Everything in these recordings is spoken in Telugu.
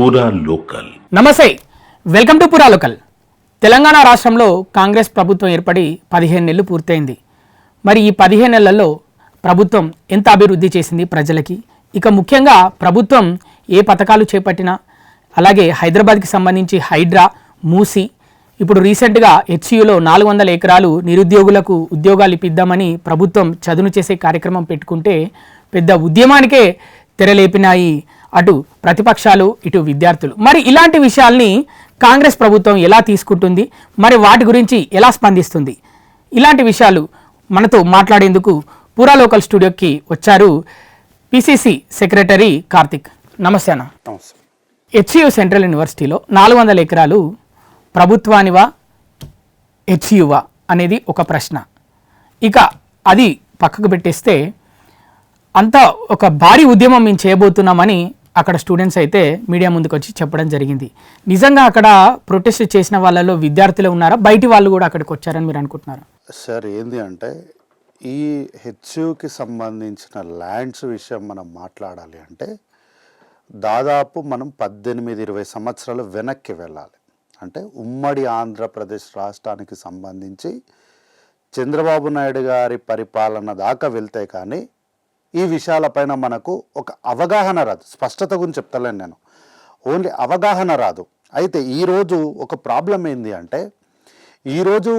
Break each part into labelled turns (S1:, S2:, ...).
S1: పూరా లోకల్.
S2: నమస్తే, వెల్కమ్ టు పూరా లోకల్. తెలంగాణ రాష్ట్రంలో కాంగ్రెస్ ప్రభుత్వం ఏర్పడి 15 నెలలు పూర్తయింది. మరి ఈ 15 నెలల్లో ప్రభుత్వం ఎంత అభివృద్ధి చేసింది ప్రజలకి, ఇక ముఖ్యంగా ప్రభుత్వం ఏ పథకాలు చేపట్టినా, అలాగే హైదరాబాద్కి సంబంధించి హైడ్రా, మూసి, ఇప్పుడు రీసెంట్గా హెచ్సియులో 400 ఎకరాలు నిరుద్యోగులకు ఉద్యోగాలు ఇప్పిద్దామని ప్రభుత్వం చదును చేసే కార్యక్రమం పెట్టుకుంటే పెద్ద ఉద్యమానికే తెరలేపినాయి అటు ప్రతిపక్షాలు, ఇటు విద్యార్థులు. మరి ఇలాంటి విషయాల్ని కాంగ్రెస్ ప్రభుత్వం ఎలా తీసుకుంటుంది, మరి వాటి గురించి ఎలా స్పందిస్తుంది, ఇలాంటి విషయాలు మనతో మాట్లాడేందుకు పూరా లోకల్ స్టూడియోకి వచ్చారు పిసిసి సెక్రటరీ కార్తిక్. నమస్తే అన్న. హెచ్సియు సెంట్రల్ యూనివర్సిటీలో 400 ఎకరాలు ప్రభుత్వానివా హెచ్సియువా అనేది ఒక ప్రశ్న. ఇక అది పక్కకు పెట్టేస్తే అంతా ఒక భారీ ఉద్యమం మేము చేయబోతున్నామని అక్కడ స్టూడెంట్స్ అయితే మీడియా ముందుకు వచ్చి చెప్పడం జరిగింది. నిజంగా అక్కడ ప్రొటెస్ట్ చేసిన వాళ్ళలో విద్యార్థులే ఉన్నారా, బయటి వాళ్ళు కూడా అక్కడికి వచ్చారని మీరు అనుకుంటున్నారా?
S3: సార్, ఏంది అంటే ఈ హెచ్యుకి సంబంధించిన ల్యాండ్స్ విషయం మనం మాట్లాడాలి అంటే దాదాపు మనం 18-20 సంవత్సరాలు వెనక్కి వెళ్ళాలి. అంటే ఉమ్మడి ఆంధ్రప్రదేశ్ రాష్ట్రానికి సంబంధించి చంద్రబాబు నాయుడు గారి పరిపాలన దాకా వెళ్తే కానీ ఈ విషయాలపైన మనకు ఒక అవగాహన రాదు. స్పష్టత గురించి చెప్తలేను నేను, ఓన్లీ అవగాహన రాదు. అయితే ఈరోజు ఒక ప్రాబ్లం ఏంది అంటే, ఈరోజు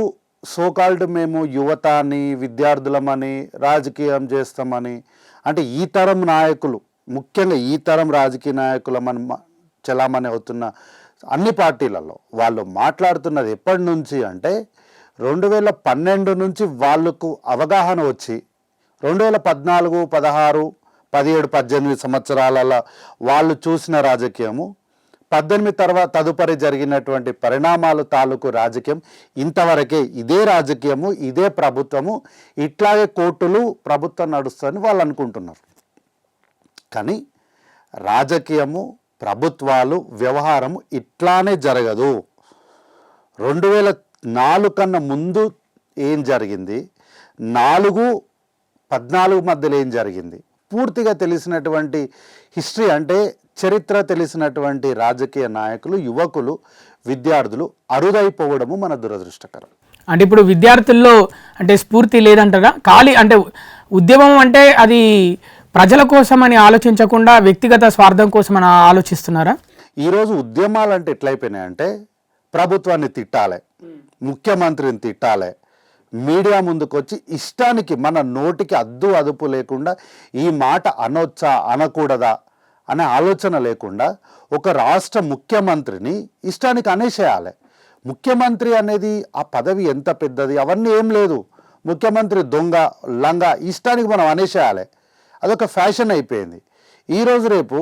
S3: సోకాల్డ్ మేము యువతని, విద్యార్థులమని, రాజకీయం చేస్తామని, అంటే ఈ తరం నాయకులు, ముఖ్యంగా ఈ తరం రాజకీయ నాయకులమని చలామణి అవుతున్న అన్ని పార్టీలలో వాళ్ళు మాట్లాడుతున్నది ఎప్పటి నుంచి అంటే 2012 నుంచి వాళ్ళకు అవగాహన వచ్చి 2014, 16, 17, 18 సంవత్సరాలలో వాళ్ళు చూసిన రాజకీయము, 18 తర్వాత తదుపరి జరిగినటువంటి పరిణామాలు తాలూకు రాజకీయం ఇంతవరకే. ఇదే రాజకీయము, ఇదే ప్రభుత్వము, ఇట్లాగే కోర్టులు ప్రభుత్వం నడుస్తుందని వాళ్ళు అనుకుంటున్నారు. కానీ రాజకీయము, ప్రభుత్వాలు, వ్యవహారము ఇట్లానే జరగదు. 2004 కన్నా ముందు ఏం జరిగింది, 4-14 మధ్యలో ఏం జరిగింది, పూర్తిగా తెలిసినటువంటి హిస్టరీ, అంటే చరిత్ర తెలిసినటువంటి రాజకీయ నాయకులు, యువకులు, విద్యార్థులు అరుదైపోవడము మన దురదృష్టకరం.
S2: అంటే ఇప్పుడు విద్యార్థుల్లో అంటే స్ఫూర్తి లేదంటారా? ఖాళీ అంటే ఉద్యమం అంటే అది ప్రజల కోసం అని ఆలోచించకుండా వ్యక్తిగత స్వార్థం కోసం అని ఆలోచిస్తున్నారా?
S3: ఈరోజు ఉద్యమాలు అంటే ఎట్లయిపోయినాయంటే ప్రభుత్వాన్ని తిట్టాలి, ముఖ్యమంత్రిని తిట్టాలి, మీడియా ముందుకు వచ్చి ఇష్టానికి మన నోటికి అద్దు అదుపు లేకుండా ఈ మాట అనొచ్చా అనకూడదా అనే ఆలోచన లేకుండా ఒక రాష్ట్ర ముఖ్యమంత్రిని ఇష్టానికి అనేసేయాలి. ముఖ్యమంత్రి అనేది ఆ పదవి ఎంత పెద్దది, అవన్నీ ఏం లేదు. ముఖ్యమంత్రి దొంగ, లంగ, ఇష్టానికి మనం అనేసేయాలి. అదొక ఫ్యాషన్ అయిపోయింది. ఈరోజు రేపు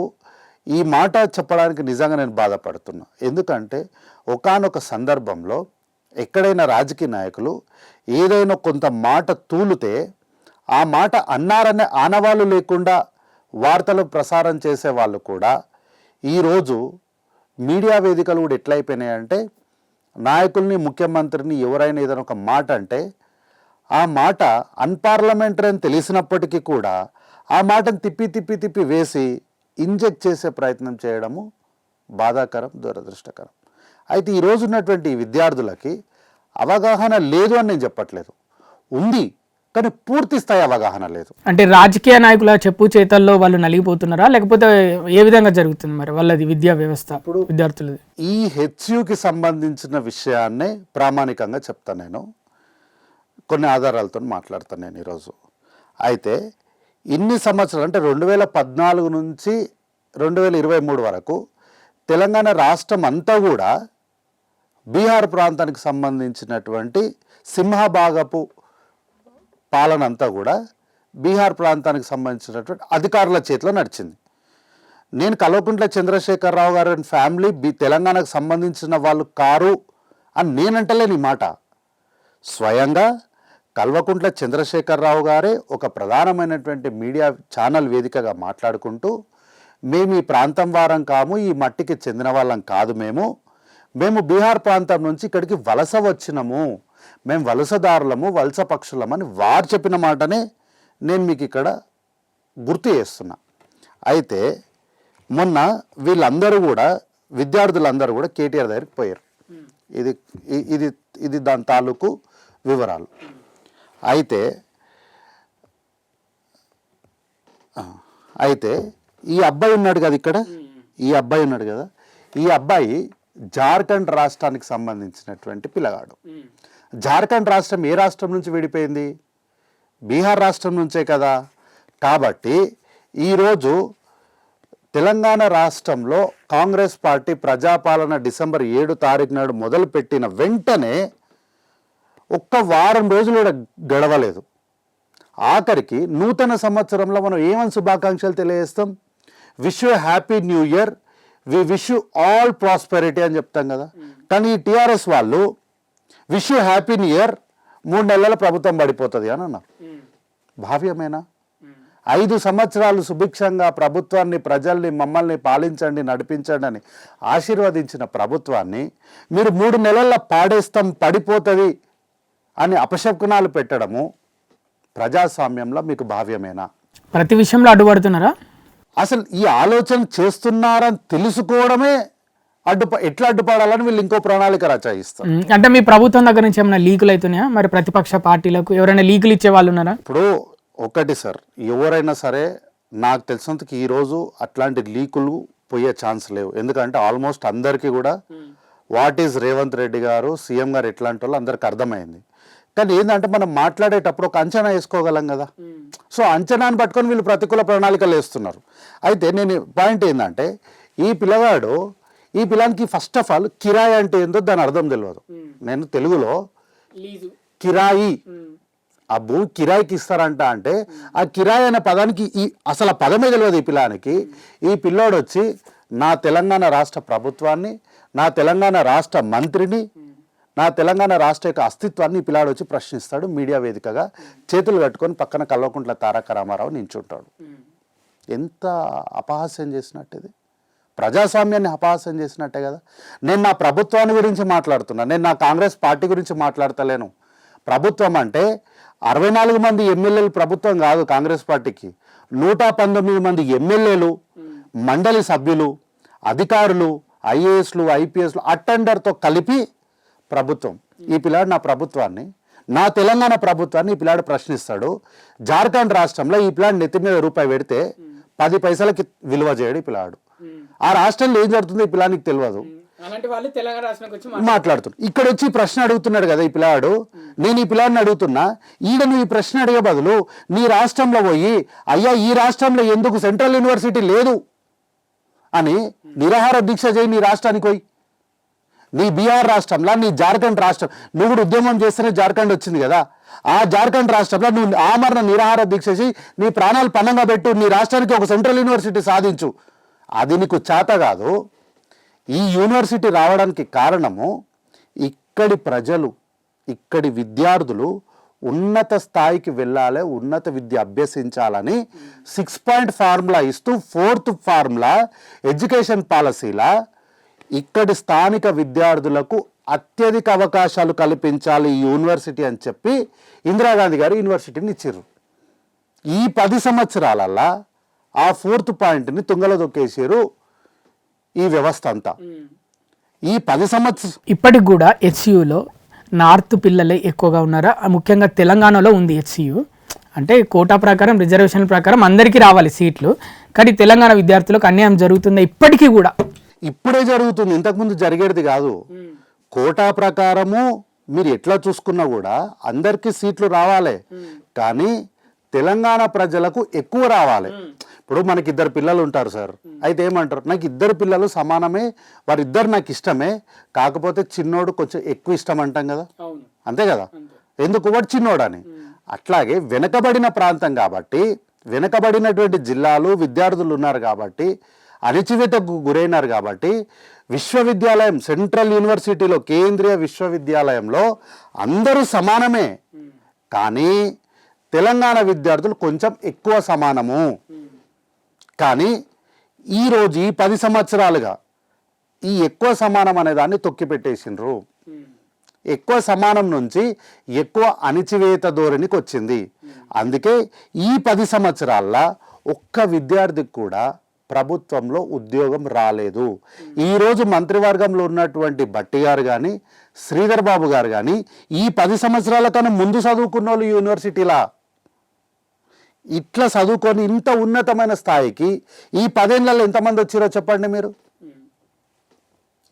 S3: ఈ మాట చెప్పడానికి నిజంగా నేను బాధపడుతున్నా. ఎందుకంటే ఒకానొక సందర్భంలో ఎక్కడైనా రాజకీయ నాయకులు ఏదైనా కొంత మాట తూలితే ఆ మాట అన్నారనే ఆనవాళ్ళు లేకుండా వార్తలు ప్రసారం చేసే వాళ్ళు కూడా ఈరోజు మీడియా వేదికలు కూడా ఎట్లయిపోయినాయంటే నాయకుల్ని, ముఖ్యమంత్రిని ఎవరైనా ఏదైనా ఒక మాట అంటే ఆ మాట అన్పార్లమెంటరీ అని తెలిసినప్పటికీ కూడా ఆ మాటను తిప్పి వేసి ఇంజెక్ట్ చేసే ప్రయత్నం చేయడము బాధాకరం, దురదృష్టకరం. అయితే ఈరోజు ఉన్నటువంటి విద్యార్థులకి అవగాహన లేదు అని నేను చెప్పట్లేదు, ఉంది, కానీ పూర్తి స్థాయి అవగాహన లేదు.
S2: అంటే రాజకీయ నాయకుల చెప్పు చేతల్లో వాళ్ళు నలిగిపోతున్నారా, లేకపోతే ఏ విధంగా జరుగుతుంది మరి వాళ్ళది విద్యా వ్యవస్థ? ఇప్పుడు విద్యార్థులది
S3: ఈ హెచ్యుకి సంబంధించిన విషయాన్నే ప్రామాణికంగా చెప్తాను. నేను కొన్ని ఆధారాలతో మాట్లాడతాను నేను ఈరోజు. అయితే ఇన్ని సంవత్సరాలు అంటే 2014 నుంచి 2023 వరకు తెలంగాణ రాష్ట్రం అంతా కూడా బీహార్ ప్రాంతానికి సంబంధించినటువంటి సింహభాగపు పాలన అంతా కూడా బీహార్ ప్రాంతానికి సంబంధించినటువంటి అధికారుల చేతిలో నడిచింది. నేను కల్వకుంట్ల చంద్రశేఖరరావు గారి ఫ్యామిలీ తెలంగాణకు సంబంధించిన వాళ్ళు కారు అని నేనంటలేని మాట. స్వయంగా కల్వకుంట్ల చంద్రశేఖరరావు గారే ఒక ప్రధానమైనటువంటి మీడియా ఛానల్ వేదికగా మాట్లాడుకుంటూ, మేము ఈ ప్రాంతం వారం కాము, ఈ మట్టికి చెందిన వాళ్ళం కాదు, మేము బీహార్ ప్రాంతం నుంచి ఇక్కడికి వలస వచ్చినాము, మేము వలసదారులము, వలస పక్షులమని వారు చెప్పిన మాటనే నేను మీకు ఇక్కడ గుర్తు చేస్తున్నా. అయితే మొన్న వీళ్ళందరూ కూడా విద్యార్థులందరూ కూడా కేటీఆర్ దగ్గరికి పోయారు. ఇది ఇది ఇది దాని తాలూకు వివరాలు. అయితే ఈ అబ్బాయి ఉన్నాడు కదా ఇక్కడ, ఈ అబ్బాయి ఉన్నాడు కదా, ఈ అబ్బాయి జార్ఖండ్ రాష్ట్రానికి సంబంధించినటువంటి పిల్లగాడు. జార్ఖండ్ రాష్ట్రం ఏ రాష్ట్రం నుంచి విడిపోయింది? బీహార్ రాష్ట్రం నుంచే కదా. కాబట్టి ఈరోజు తెలంగాణ రాష్ట్రంలో కాంగ్రెస్ పార్టీ ప్రజాపాలన డిసెంబర్ 7 తారీఖు నాడు మొదలుపెట్టిన వెంటనే ఒక్క వారం రోజులు కూడా గడవలేదు. ఆఖరికి నూతన సంవత్సరంలో మనం ఏమని శుభాకాంక్షలు తెలియజేస్తాం? Wish you happy new year, we wish you all prosperity అని చెప్తాం కదా. కానీ ఈ టీఆర్ఎస్ వాళ్ళు wish you happy new year, 3 నెలల ప్రభుత్వం పడిపోతుంది అని అన్నారు. భావ్యమేనా? 5 సంవత్సరాలు సుభిక్షంగా ప్రభుత్వాన్ని, ప్రజల్ని, మమ్మల్ని పాలించండి, నడిపించండి అని ఆశీర్వదించిన ప్రభుత్వాన్ని మీరు 3 నెలల్లో పాడేస్తాం, పడిపోతుంది అని అపశకునాలు పెట్టడము ప్రజాస్వామ్యంలో మీకు భావ్యమేనా?
S2: ప్రతి విషయంలో అడ్డుపడుతున్నారా?
S3: అసలు ఈ ఆలోచన చేస్తున్నారని తెలుసుకోవడమే ఎట్లా అడ్డుపడాలని వీళ్ళు ఇంకో ప్రణాళిక రచయిస్తారు.
S2: అంటే మీ ప్రభుత్వం దగ్గర నుంచి ఏమైనా లీకులు అవుతున్నాయా? మరి ప్రతిపక్ష పార్టీలకు ఎవరైనా లీకులు ఇచ్చే వాళ్ళు ఉన్నారా?
S3: ఇప్పుడు ఒకటి సార్, ఎవరైనా సరే నాకు తెలిసినంతకి ఈరోజు అట్లాంటి లీకులు పోయే ఛాన్స్ లేవు. ఎందుకంటే ఆల్మోస్ట్ అందరికీ కూడా వాట్ ఈజ్ రేవంత్ రెడ్డి గారు, సీఎం గారు ఎట్లాంటి వాళ్ళు అందరికి అర్థమైంది. కానీ ఏంటంటే మనం మాట్లాడేటప్పుడు ఒక అంచనా వేసుకోగలం కదా. సో అంచనాన్ని పట్టుకొని వీళ్ళు ప్రతికూల ప్రణాళికలు వేస్తున్నారు. అయితే నేను పాయింట్ ఏంటంటే ఈ పిల్లానికి ఫస్ట్ ఆఫ్ ఆల్ కిరాయి అంటే ఏందో దాని అర్థం తెలియదు. నేను తెలుగులో కిరాయి, ఆ భూమి కిరాయికి ఇస్తారంట అంటే ఆ కిరాయి అనే పదానికి అసలు ఆ పదమే తెలియదు ఈ పిల్లానికి. ఈ పిల్లోడు వచ్చి నా తెలంగాణ రాష్ట్ర ప్రభుత్వాన్ని, నా తెలంగాణ రాష్ట్ర మంత్రిని, నా తెలంగాణ రాష్ట్ర యొక్క అస్తిత్వాన్ని ఈ పిల్లాడు వచ్చి ప్రశ్నిస్తాడు. మీడియా వేదికగా చేతులు కట్టుకొని పక్కన కల్వకుంట్ల తారక రామారావు నించుంటాడు. ఎంత అపహాస్యం చేసినట్టు ఇది, ప్రజాస్వామ్యాన్ని అపహాస్యం చేసినట్టే కదా. నేను నా ప్రభుత్వాన్ని గురించి మాట్లాడుతున్నా, నేను నా కాంగ్రెస్ పార్టీ గురించి మాట్లాడతలేను. ప్రభుత్వం అంటే 64 మంది ఎమ్మెల్యేలు ప్రభుత్వం కాదు కాంగ్రెస్ పార్టీకి. 119 మంది ఎమ్మెల్యేలు, మండలి సభ్యులు, అధికారులు, ఐఏఎస్లు, ఐపీఎస్లు, అటెండర్తో కలిపి ప్రభుత్వం. ఈ పిల్లాడు నా ప్రభుత్వాన్ని, నా తెలంగాణ ప్రభుత్వాన్ని ఈ పిల్లాడు ప్రశ్నిస్తాడు. జార్ఖండ్ రాష్ట్రంలో ఈ పిల్లాడు నెత్తి మీద రూపాయి పెడితే 10 పైసలకి విలువ చేయడు ఈ పిల్లాడు. ఆ రాష్ట్రంలో ఏం జరుగుతుందో ఈ పిల్లానికి తెలియదు, మాట్లాడుతున్నాడు. ఇక్కడ వచ్చి ప్రశ్న అడుగుతున్నాడు కదా ఈ పిల్లాడు. నేను ఈ పిల్లాడిని అడుగుతున్నా, ఈడ నువ్వు ఈ ప్రశ్న అడిగే బదులు నీ రాష్ట్రంలో పోయి అయ్యా ఈ రాష్ట్రంలో ఎందుకు సెంట్రల్ యూనివర్సిటీ లేదు అని నిరాహార దీక్ష చేయి. నీ రాష్ట్రానికి పోయి, నీ బీహార్ రాష్ట్రంలో, నీ జార్ఖండ్ రాష్ట్రం, నువ్వు కూడా ఉద్యమం చేస్తేనే జార్ఖండ్ వచ్చింది కదా. ఆ జార్ఖండ్ రాష్ట్రంలో నువ్వు ఆమరణ నిరాహార దీక్ష చేసి నీ ప్రాణాలు పణంగా పెట్టు, నీ రాష్ట్రానికి ఒక సెంట్రల్ యూనివర్సిటీ సాధించు. అది నీకు చేత కాదు. ఈ యూనివర్సిటీ రావడానికి కారణము ఇక్కడి ప్రజలు, ఇక్కడి విద్యార్థులు ఉన్నత స్థాయికి వెళ్ళాలి, ఉన్నత విద్య అభ్యసించాలని 6 పాయింట్ ఫార్ములా ఇస్తూ 4th ఫార్ములా ఎడ్యుకేషన్ పాలసీలా ఇక్కడి స్థానిక విద్యార్థులకు అత్యధిక అవకాశాలు కల్పించాలి ఈ యూనివర్సిటీ అని చెప్పి ఇందిరాగాంధీ గారు యూనివర్సిటీని ఇచ్చారు. ఈ 10 సంవత్సరాలల్లా ఆ 4th పాయింట్ని తుంగలో దొక్కేసారు ఈ వ్యవస్థ అంతా. ఈ 10 సంవత్సరం
S2: ఇప్పటికి కూడా హెచ్సియులో నార్త్ పిల్లలే ఎక్కువగా ఉన్నారా? ముఖ్యంగా తెలంగాణలో ఉంది హెచ్సియు అంటే కోటా ప్రకారం, రిజర్వేషన్ ప్రకారం అందరికీ రావాలి సీట్లు. కానీ తెలంగాణ విద్యార్థులకు అన్యాయం జరుగుతుంది ఇప్పటికీ కూడా.
S3: ఇప్పుడే జరుగుతుంది, ఇంతకుముందు జరిగేది కాదు. కోటా ప్రకారము మీరు ఎట్లా చూసుకున్నా కూడా అందరికీ సీట్లు రావాలి, కానీ తెలంగాణ ప్రజలకు ఎక్కువ రావాలి. ఇప్పుడు మనకి 2 పిల్లలు ఉంటారు సార్, అయితే ఏమంటారు, నాకు 2 పిల్లలు సమానమే, వారిద్దరు నాకు ఇష్టమే, కాకపోతే చిన్నోడు కొంచెం ఎక్కువ ఇష్టం అంటాం కదా, అంతే కదా. ఎందుకు? వాడు చిన్నోడని. అట్లాగే వెనకబడిన ప్రాంతం కాబట్టి, వెనకబడినటువంటి జిల్లాలు, విద్యార్థులు ఉన్నారు కాబట్టి, అణచివేతకు గురైనారు కాబట్టి విశ్వవిద్యాలయం, సెంట్రల్ యూనివర్సిటీలో, కేంద్రీయ విశ్వవిద్యాలయంలో అందరూ సమానమే, కానీ తెలంగాణ విద్యార్థులు కొంచెం ఎక్కువ సమానము. కానీ ఈరోజు ఈ 10 సంవత్సరాలుగా ఈ ఎక్కువ సమానం అనే దాన్ని తొక్కిపెట్టేసిండ్రు. ఎక్కువ సమానం నుంచి ఎక్కువ అణచివేత ధోరణికి వచ్చింది. అందుకే ఈ 10 సంవత్సరాల్లో ఒక్క విద్యార్థికి కూడా ప్రభుత్వంలో ఉద్యోగం రాలేదు. ఈరోజు మంత్రివర్గంలో ఉన్నటువంటి భట్టి గారు కానీ శ్రీధర్ బాబు గారు కానీ ఈ 10 సంవత్సరాల కన్నా ముందు చదువుకున్న వాళ్ళు యూనివర్సిటీలా ఇట్లా చదువుకొని ఇంత ఉన్నతమైన స్థాయికి ఈ 10 ఏళ్లలో ఎంతమంది వచ్చారో చెప్పండి మీరు?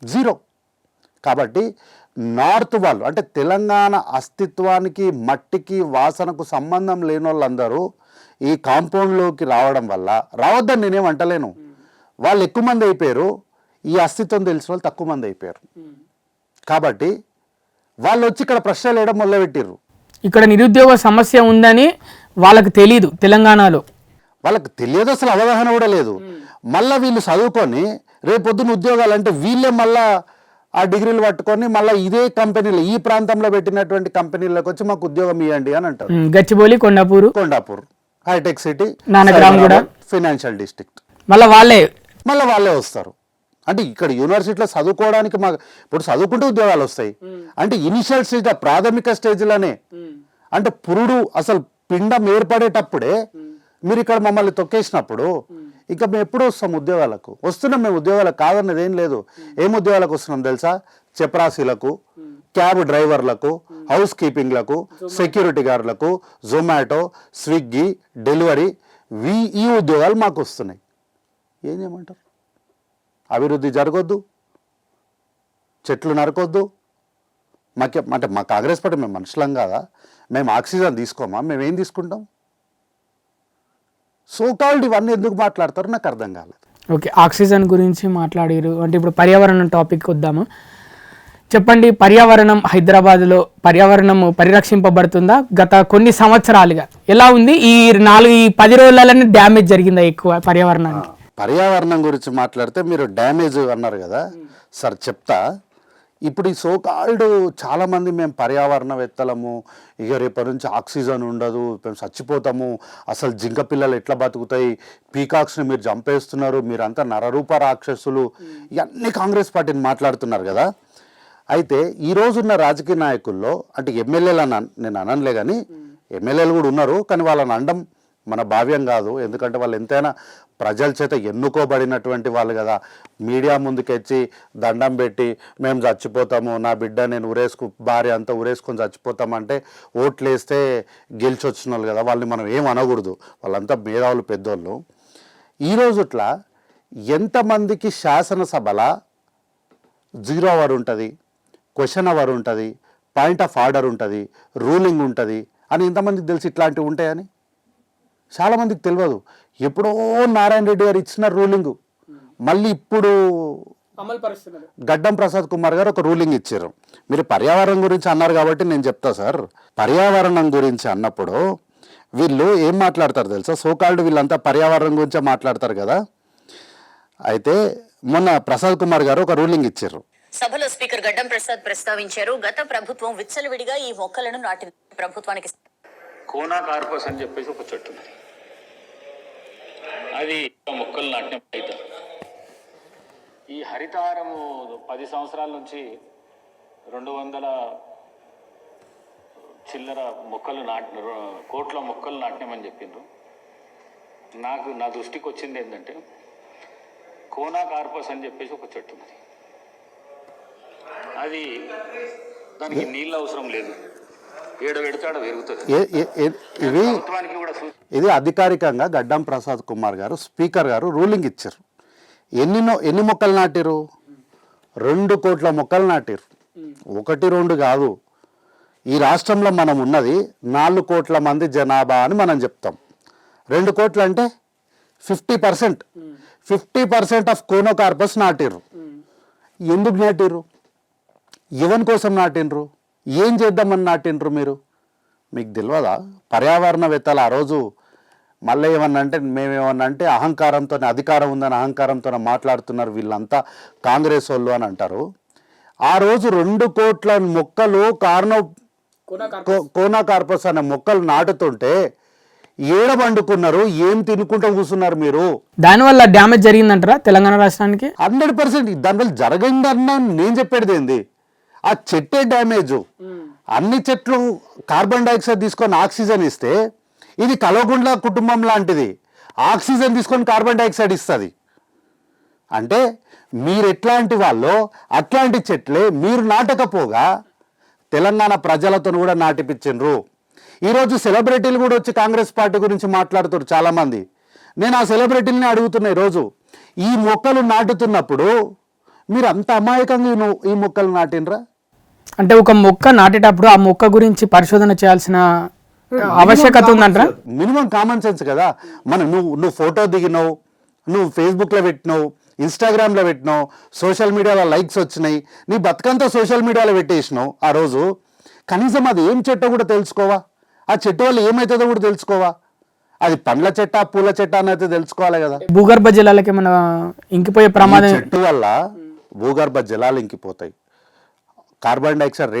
S3: జీరో. కాబట్టి నార్త్ వాళ్ళు అంటే తెలంగాణ అస్తిత్వానికి మట్టికి వాసనకు సంబంధం లేని వాళ్ళందరూ ఈ కాంపౌండ్లోకి రావడం వల్ల, రావద్దని నేనేం అంటలేను, వాళ్ళు ఎక్కువ మంది అయిపోయారు, ఈ అస్తిత్వం తెలిసిన వాళ్ళు తక్కువ మంది అయిపోయారు. కాబట్టి వాళ్ళు వచ్చి ఇక్కడ ప్రశ్నలు వేయడం మొదలుపెట్టారు.
S2: ఇక్కడ నిరుద్యోగ సమస్య ఉందని వాళ్ళకి తెలీదు, తెలంగాణలో
S3: వాళ్ళకి తెలియదు, అసలు అవగాహన కూడా లేదు. మళ్ళీ వీళ్ళు చదువుకొని రేపొద్దున ఉద్యోగాలు అంటే వీళ్ళే మళ్ళా ఆ డిగ్రీలు పట్టుకొని మళ్ళీ ఇదే కంపెనీలు ఈ ప్రాంతంలో పెట్టినటువంటి కంపెనీలకు వచ్చి మాకు ఉద్యోగం ఇవ్వండి అని అంటారు.
S2: గచ్చిబౌలి, కొండాపూర్,
S3: హైటెక్ సిటీ,
S2: నానగ్రామ్ కూడా,
S3: ఫైనాన్షియల్ డిస్ట్రిక్ట్,
S2: మళ్ళీ వాళ్ళే
S3: వస్తారు. అంటే ఇక్కడ యూనివర్సిటీలో చదువుకోవడానికి మాకు ఇప్పుడు చదువుకుంటే ఉద్యోగాలు వస్తాయి అంటే ఇనిషియల్ స్టేజ్, ప్రాథమిక స్టేజ్లోనే, అంటే పురుడు అసలు పిండం ఏర్పడేటప్పుడే మీరు ఇక్కడ మమ్మల్ని తొక్కేసినప్పుడు ఇక మేము ఎప్పుడు వస్తాం ఉద్యోగాలకు? వస్తున్నాం మేము ఉద్యోగాలకు, కాదన్నది ఏం లేదు. ఏం ఉద్యోగాలకు వస్తున్నాం తెలుసా? చెప్రాసీలకు, క్యాబ్ డ్రైవర్లకు, హౌస్ కీపింగ్లకు, సెక్యూరిటీ గార్డులకు, జొమాటో, స్విగ్గీ, డెలివరీ, ఈ ఉద్యోగాలు మాకు వస్తున్నాయి. ఏం చేయమంటారు? అభివృద్ధి జరగొద్దు, చెట్లు నరకొద్దు. అంటే మా కాంగ్రెస్ పార్టీ మేము మనుషులం కాదా? మేము ఆక్సిజన్ తీసుకోమా? మేము ఏం తీసుకుంటాం? సోకాల్డ్ ఇవన్నీ ఎందుకు మాట్లాడతారు నాకు అర్థం కాలేదు.
S2: ఓకే, ఆక్సిజన్ గురించి మాట్లాడారు అంటే ఇప్పుడు పర్యావరణం టాపిక్ వద్దాము. చెప్పండి, పర్యావరణం హైదరాబాద్లో పర్యావరణం పరిరక్షింపబడుతుందా? గత కొన్ని సంవత్సరాలుగా ఎలా ఉంది? ఈ 10 రోజులలోనే డ్యామేజ్ జరిగిందా ఎక్కువ పర్యావరణానికి?
S3: పర్యావరణం గురించి మాట్లాడితే మీరు డ్యామేజ్ అన్నారు కదా సార్, చెప్తా. ఇప్పుడు ఈ సోకాల్డ్ చాలామంది మేము పర్యావరణవేత్తలము, ఇక రేపటి నుంచి ఆక్సిజన్ ఉండదు, మేము చచ్చిపోతాము, అసలు జింక పిల్లలు ఎట్లా బతుకుతాయి, పీకాక్స్ని మీరు చంపేస్తున్నారు, మీరంతా నరరూప రాక్షసులు, ఇవన్నీ కాంగ్రెస్ పార్టీని మాట్లాడుతున్నారు కదా. అయితే ఈరోజున్న రాజకీయ నాయకుల్లో అంటే ఎమ్మెల్యేలు నేను అనలే కానీ ఎమ్మెల్యేలు కూడా ఉన్నారు, కానీ వాళ్ళని అనడం మన భావ్యం కాదు. ఎందుకంటే వాళ్ళు ఎంతైనా ప్రజల చేత ఎన్నుకోబడినటువంటి వాళ్ళు కదా. మీడియా ముందుకెచ్చి దండం పెట్టి మేము చచ్చిపోతాము, నా బిడ్డ నేను భార్య అంతా ఉరేసుకొని చచ్చిపోతామంటే ఓట్లు వేస్తే గెలిచి వచ్చిన వాళ్ళు కదా, వాళ్ళని మనం ఏం అనకూడదు, వాళ్ళంతా మేధావులు, పెద్దోళ్ళు. ఈరోజుట్లా ఎంతమందికి శాసనసభల 0 అవర్ ఉంటుంది, క్వశ్చన్ అవర్ ఉంటుంది, పాయింట్ ఆఫ్ ఆర్డర్ ఉంటుంది, రూలింగ్ ఉంటుంది అని ఎంతమందికి తెలిసి ఇట్లాంటివి ఉంటాయని? చాలామందికి తెలియదు. ఎప్పుడో నారాయణ రెడ్డి గారు ఇచ్చిన రూలింగ్ మళ్ళీ ఇప్పుడు గడ్డం ప్రసాద్ కుమార్ గారు ఒక రూలింగ్ ఇచ్చారు. మీరు పర్యావరణం గురించి అన్నారు కాబట్టి నేను చెప్తా సార్. పర్యావరణం గురించి అన్నప్పుడు వీళ్ళు ఏం మాట్లాడతారు తెలుసా? సోకాల్డ్ వీళ్ళంతా పర్యావరణం గురించే మాట్లాడతారు కదా. అయితే మొన్న ప్రసాద్ కుమార్ గారు ఒక రూలింగ్ ఇచ్చారు.
S1: సభలో స్పీకర్ గడ్డం ప్రసాద్ ప్రస్తావించారు. గత ప్రభుత్వం విచ్చలవిడిగా ఈ మొక్కలను నాటింది. ప్రభుత్వానికి
S4: కోనా కార్పస్ అని చెప్పేసి ఒక చెట్టు ఉంది, అది మొక్కలు నాటిన రైతు. ఈ హరితహారము 10 సంవత్సరాల నుంచి 200 చిల్లర మొక్కలు కోట్ల మొక్కలు నాటినామని చెప్పిండ్రు. నా దృష్టికి వచ్చింది ఏంటంటే కోనా కార్పస్ అని చెప్పేసి ఒక చెట్టు ఉంది, అది దానికి నీళ్ళు అవసరం లేదు,
S3: ఇది అధికారికంగా గడ్డం ప్రసాద్ కుమార్ గారు స్పీకర్ గారు రూలింగ్ ఇచ్చారు. ఎన్ని మొక్కలు నాటిరు? 2 కోట్ల మొక్కలు నాటిరు. 1, 2 కాదు. ఈ రాష్ట్రంలో మనం ఉన్నది 4 కోట్ల మంది జనాభా అని మనం చెప్తాం. 2 కోట్లు అంటే 50% ఆఫ్ కోనో కార్పస్ నాటిరు. ఎందుకు నాటిరు? ఎవరి కోసం నాటినరు? ఏం చేద్దామని నాటినరు? మీకు తెలియదా? పర్యావరణవేత్తలు ఆ రోజు మళ్ళీ ఏమన్నా అంటే మేమేమన్నా అంటే అహంకారంతో, అధికారం ఉందని అహంకారంతో మాట్లాడుతున్నారు వీళ్ళంతా కాంగ్రెస్ వాళ్ళు అని అంటారు. ఆ రోజు 2 కోట్ల మొక్కలు కోనా కార్పస్ అనే మొక్కలు నాటుతుంటే ఏడబండుకున్నారు, ఏం తినుకుంటూ కూర్చున్నారు మీరు?
S2: దానివల్ల డ్యామేజ్ జరిగిందంటారా తెలంగాణ రాష్ట్రానికి?
S3: 100% దానివల్ల జరగందన్నా నేను చెప్పేది ఏంది? ఆ చెట్టే డ్యామేజ్. అన్ని చెట్లు కార్బన్ డైఆక్సైడ్ తీసుకొని ఆక్సిజన్ ఇస్తే ఇది కలవకుంట్ల కుటుంబం లాంటిది. ఆక్సిజన్ తీసుకొని కార్బన్ డైఆక్సైడ్ ఇస్తుంది. అంటే మీరు ఎట్లాంటి వాళ్ళో అట్లాంటి చెట్లే మీరు నాటకపోగా తెలంగాణ ప్రజలతో కూడా నాటిపించిండ్రు. ఈరోజు సెలబ్రిటీలు కూడా వచ్చి కాంగ్రెస్ పార్టీ గురించి మాట్లాడుతారు చాలామంది. నేను ఆ సెలబ్రిటీలని అడుగుతున్నా, ఈరోజు ఈ మొక్కలు నాటుతున్నప్పుడు మీరు అంత అమాయకంగా ఈ మొక్కలు నాటినరా?
S2: అంటే ఒక మొక్క నాటేటప్పుడు ఆ మొక్క గురించి పరిశోధన చేయాల్సిన ఆవశ్యకత ఉందంటారా?
S3: మినిమం కామన్ సెన్స్ కదా. నువ్వు ఫోటో దిగినావు, నువ్వు ఫేస్బుక్లో పెట్టినావు, ఇన్స్టాగ్రామ్లో పెట్టినావు, సోషల్ మీడియాలో లైక్స్ వచ్చినాయి, నీ బతుకంతా సోషల్ మీడియాలో పెట్టేసినావు. ఆ రోజు కనీసం అది ఏం చెట్టో కూడా తెలుసుకోవా? ఆ చెట్టు వల్ల ఏమవుతుందో కూడా తెలుసుకోవా? అది పండ్ల చెట్ట పూల చెట్ట అని అయితే తెలుసుకోవాలి కదా.
S2: భూగర్భ జలాలకి ఏమైనా ఇంకిపోయే ప్రమాదం?
S3: చెట్టు వల్ల భూగర్భ జలాలు ఇంకిపోతాయి, carbon dioxide